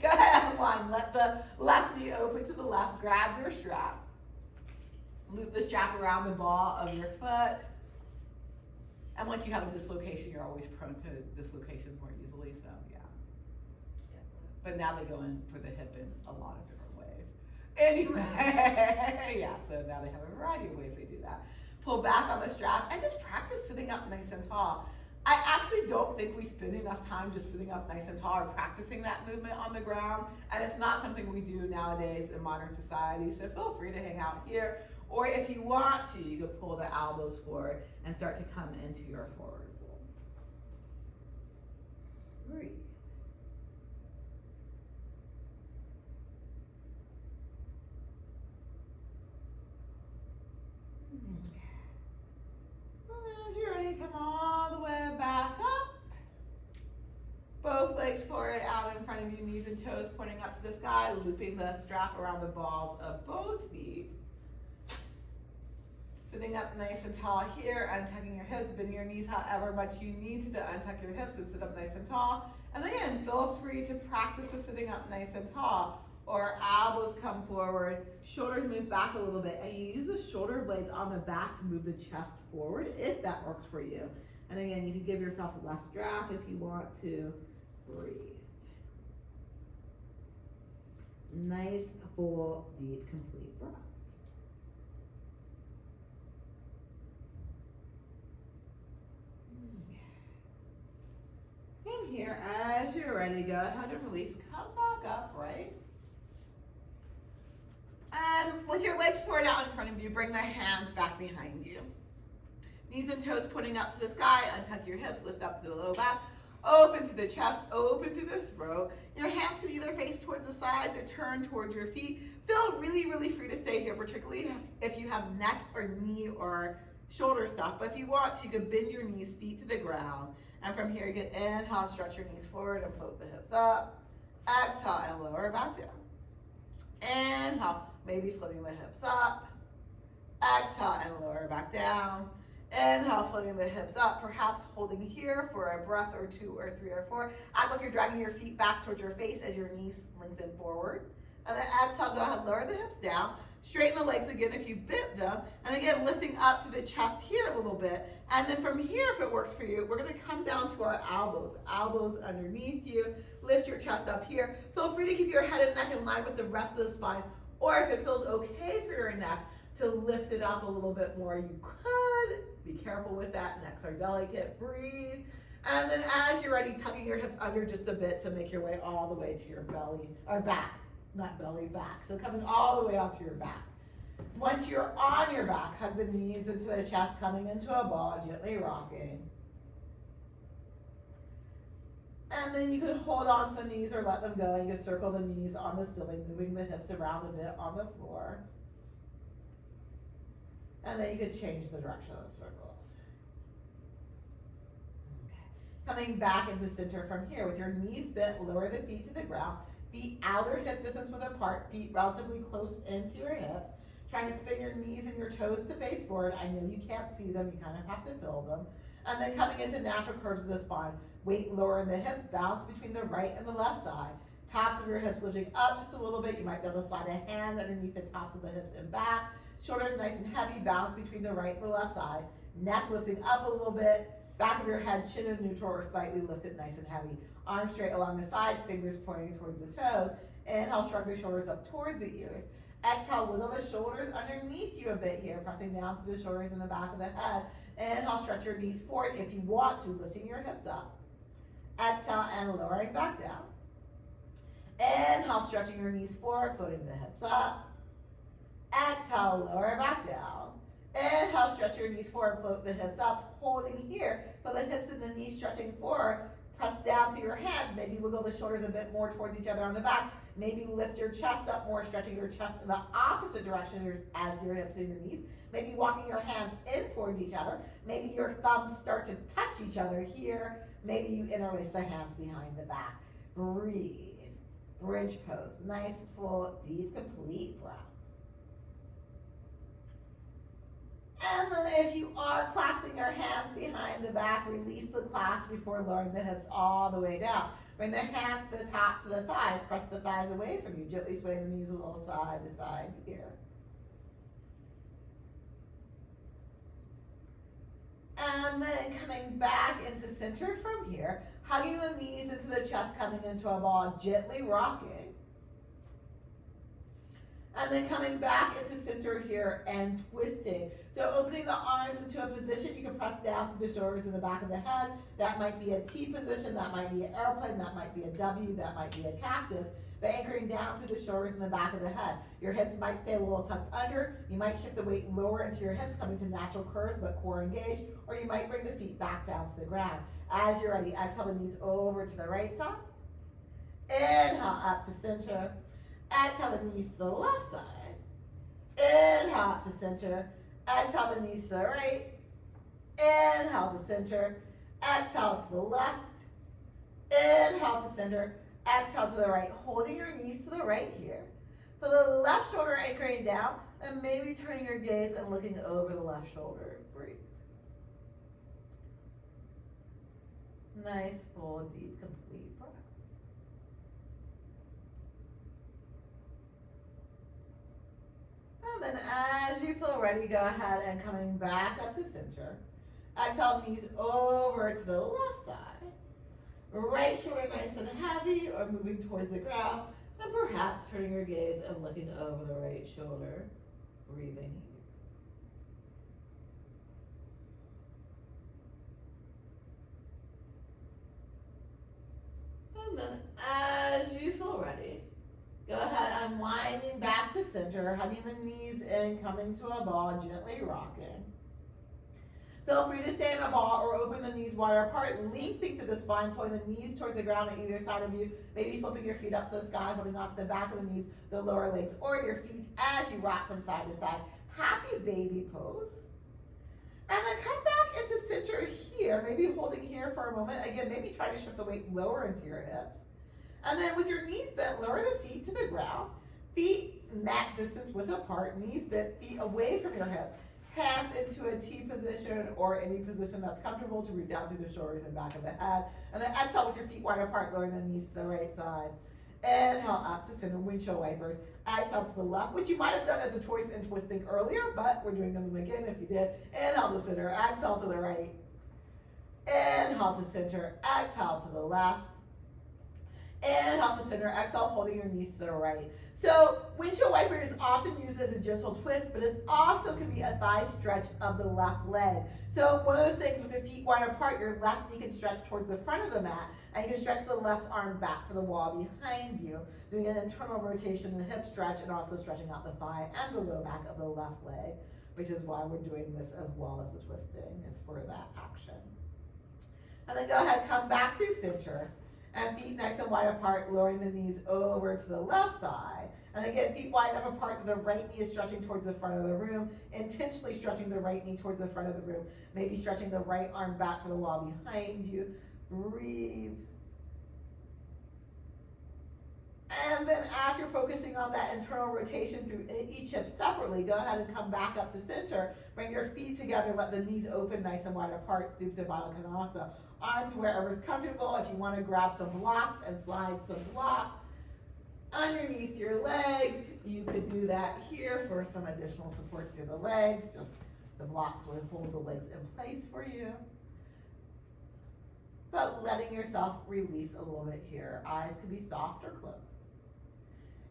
go ahead, unwind. Let the left knee open to the left. Grab your strap. Loop the strap around the ball of your foot. And once you have a dislocation, you're always prone to dislocations more easily, so yeah. But now they go in for the hip in a lot of different ways. Anyway, yeah, so now they have a variety of ways they do that. Pull back on the strap and just practice sitting up nice and tall. I actually don't think we spend enough time just sitting up nice and tall or practicing that movement on the ground, and it's not something we do nowadays in modern society, so feel free to hang out here. Or if you want to, you could pull the elbows forward and start to come into your forward fold. Breathe. right out in front of you, knees and toes pointing up to the sky, looping the strap around the balls of both feet. Sitting up nice and tall here, untucking your hips, bending your knees however much you need to untuck your hips and sit up nice and tall. And again, feel free to practice the sitting up nice and tall, or elbows come forward, shoulders move back a little bit, and you use the shoulder blades on the back to move the chest forward if that works for you. And again, you can give yourself less strap if you want to. Breathe. Nice, full, deep, complete breath. From here, as you're ready, go ahead and release. Come back up, right? And with your legs forward out in front of you, bring the hands back behind you. Knees and toes pointing up to the sky, untuck your hips, lift up to the low back, open through the chest, open through the throat. Your hands can either face towards the sides or turn towards your feet. Feel really, really free to stay here, particularly if you have neck or knee or shoulder stuff. But if you want to, you can bend your knees, feet to the ground. And from here, you can inhale and stretch your knees forward and float the hips up. Exhale and lower back down. Inhale, maybe floating the hips up. Exhale and lower back down. Inhale, floating the hips up, perhaps holding here for a breath or 2 or 3 or 4. Act like you're dragging your feet back towards your face as your knees lengthen forward. And then exhale, go ahead, lower the hips down. Straighten the legs again if you bent them. And again, lifting up through the chest here a little bit. And then from here, if it works for you, we're gonna come down to our elbows. Elbows underneath you. Lift your chest up here. Feel free to keep your head and neck in line with the rest of the spine. Or if it feels okay for your neck, to lift it up a little bit more, you could. Be careful with that, necks are delicate, breathe. And then as you're ready, tucking your hips under just a bit to make your way all the way to your belly, or back, not belly, back. So coming all the way out to your back. Once you're on your back, hug the knees into the chest, coming into a ball, gently rocking. And then you can hold on to the knees or let them go, and you can circle the knees on the ceiling, moving the hips around a bit on the floor. And then you could change the direction of the circles. Okay. Coming back into center from here with your knees bent, lower the feet to the ground. Feet outer hip distance width apart, feet relatively close into your hips. Trying to spin your knees and your toes to face forward. I know you can't see them, you kind of have to feel them. And then coming into natural curves of the spine. Weight lower in the hips, balance between the right and the left side. Tops of your hips lifting up just a little bit. You might be able to slide a hand underneath the tops of the hips and back. Shoulders nice and heavy, balance between the right and the left side. Neck lifting up a little bit. Back of your head, chin in neutral or slightly lifted, nice and heavy. Arms straight along the sides, fingers pointing towards the toes. Inhale, shrug the shoulders up towards the ears. Exhale, wiggle the shoulders underneath you a bit here, pressing down through the shoulders in the back of the head. Inhale, stretch your knees forward if you want to, lifting your hips up. Exhale and lowering back down. Inhale, stretching your knees forward, floating the hips up. Exhale, lower back down. Inhale, stretch your knees forward, float the hips up, holding here. But the hips and the knees stretching forward, press down through your hands. Maybe wiggle the shoulders a bit more towards each other on the back. Maybe lift your chest up more, stretching your chest in the opposite direction as your hips and your knees. Maybe walking your hands in toward each other. Maybe your thumbs start to touch each other here. Maybe you interlace the hands behind the back. Breathe. Bridge pose. Nice, full, deep, complete breaths. And then if you are clasping your hands behind the back, release the clasp before lowering the hips all the way down. Bring the hands to the tops of the thighs. Press the thighs away from you. Gently sway the knees a little side to side here. And then coming back into center from here, hugging the knees into the chest, coming into a ball, gently rocking. And then coming back into center here and twisting. So opening the arms into a position, you can press down through the shoulders in the back of the head. That might be a T position, that might be an airplane, that might be a W, that might be a cactus. But anchoring down through the shoulders in the back of the head. Your hips might stay a little tucked under. You might shift the weight lower into your hips, coming to natural curves, but core engaged. Or you might bring the feet back down to the ground. As you're ready, exhale the knees over to the right side. Inhale up to center. Exhale the knees to the left side. Inhale up to center. Exhale the knees to the right. Inhale to center. Exhale to the left. Inhale to center. exhale to the right, holding your knees to the right here. Feel the left shoulder anchoring down, and maybe turning your gaze and looking over the left shoulder. Breathe. Nice, full, deep, complete breaths. And then as you feel ready, go ahead and coming back up to center. Exhale, knees over to the left side. Right shoulder nice and heavy or moving towards the ground. And perhaps turning your gaze and looking over the right shoulder. Breathing. And then as you feel ready, go ahead, unwinding back to center, hugging the knees in, coming to a ball, gently rocking. Feel free to stay in a ball or open the knees wider apart, lengthening through the spine, pulling the knees towards the ground on either side of you. Maybe flipping your feet up to the sky, holding onto the back of the knees, the lower legs, or your feet as you rock from side to side. Happy baby pose. And then come back into center here, maybe holding here for a moment. Again, maybe try to shift the weight lower into your hips. And then with your knees bent, lower the feet to the ground. Feet mat distance width apart, knees bent, feet away from your hips. Hands into a T position or any position that's comfortable to root down through the shoulders and back of the head. And then exhale with your feet wide apart, lowering the knees to the right side. Inhale up to center, windshield wipers. Exhale to the left, which you might have done as a choice in twisting earlier, but we're doing them again if you did. Inhale to center, exhale to the right. Inhale to center, exhale to the left. Inhale to center, exhale, holding your knees to the right. So windshield wiper is often used as a gentle twist, but it also can be a thigh stretch of the left leg. So one of the things with your feet wide apart, your left knee can stretch towards the front of the mat, and you can stretch the left arm back for the wall behind you, doing an internal rotation and hip stretch, and also stretching out the thigh and the low back of the left leg, which is why we're doing this as well as the twisting, is for that action. And then go ahead, come back through center. And feet nice and wide apart, lowering the knees over to the left side. And again, feet wide enough apart that the right knee is stretching towards the front of the room, intentionally stretching the right knee towards the front of the room, maybe stretching the right arm back for the wall behind you. Breathe. And then after focusing on that internal rotation through each hip separately, go ahead and come back up to center. Bring your feet together, let the knees open nice and wide apart, Supta Baddha Konasana. Arms wherever's comfortable. If you want to grab some blocks and slide some blocks underneath your legs, you could do that here for some additional support through the legs. Just the blocks will hold the legs in place for you. But letting yourself release a little bit here. Eyes can be soft or closed.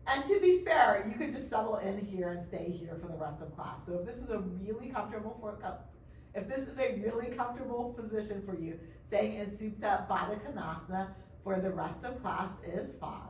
And to be fair, you could just settle in here and stay here for the rest of class. So if this is a really comfortable position for you, staying in Supta Baddha Konasana for the rest of class is fine.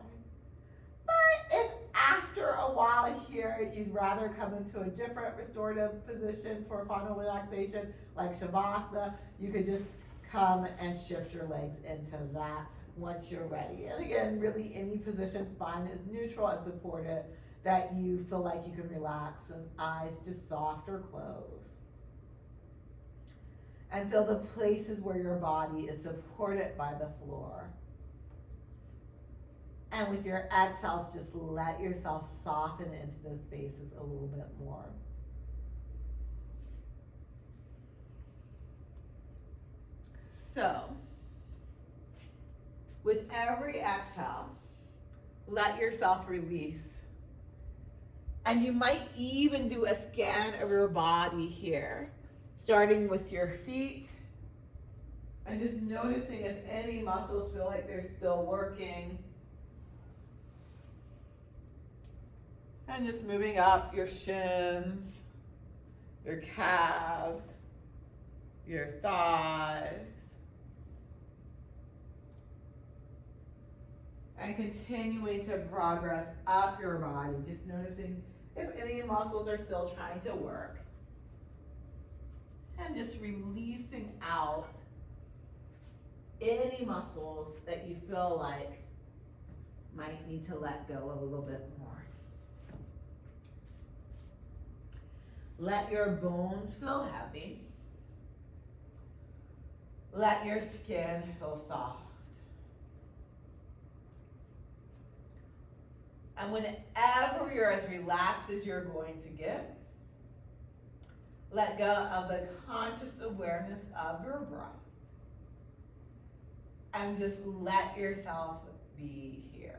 But if after a while here you'd rather come into a different restorative position for final relaxation, like Shavasana, you could just come and shift your legs into that once you're ready. And again, really any position, spine is neutral and supported, that you feel like you can relax, and eyes just soft or closed. And feel the places where your body is supported by the floor. And with your exhales, just let yourself soften into those spaces a little bit more. So, with every exhale, let yourself release. And you might even do a scan of your body here, starting with your feet, and just noticing if any muscles feel like they're still working. And just moving up your shins, your calves, your thighs. And continuing to progress up your body, just noticing if any muscles are still trying to work. And just releasing out any muscles that you feel like might need to let go a little bit more. Let your bones feel heavy. Let your skin feel soft. And whenever you're as relaxed as you're going to get, let go of the conscious awareness of your breath. And just let yourself be here.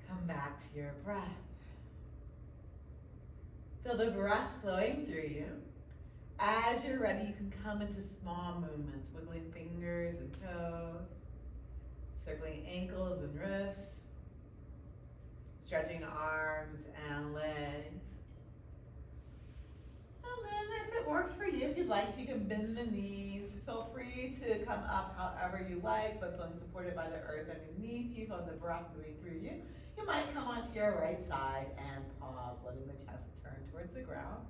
Come back to your breath. Feel the breath flowing through you. As you're ready, you can come into small movements, wiggling fingers and toes, circling ankles and wrists, stretching arms and legs. And then if it works for you, if you'd like to, you can bend the knees. Feel free to come up however you like, but feeling supported by the earth underneath you, feel the breath moving through you. You might come onto your right side and pause, letting the chest turn towards the ground.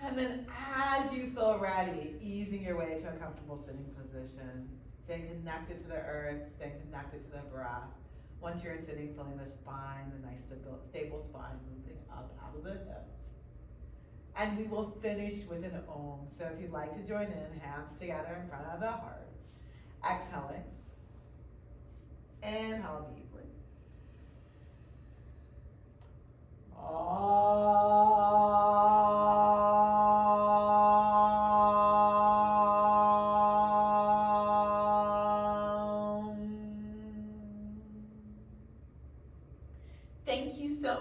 And then as you feel ready, easing your way to a comfortable sitting position, staying connected to the earth, staying connected to the breath. Once you're in sitting, feeling the spine, the nice stable spine moving up out of the hips. And we will finish with an Om. So if you'd like to join in, hands together in front of the heart. Exhaling. Inhale deeply.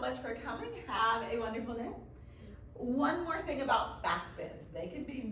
much for coming. Have a wonderful day. One more thing about back bends. They can be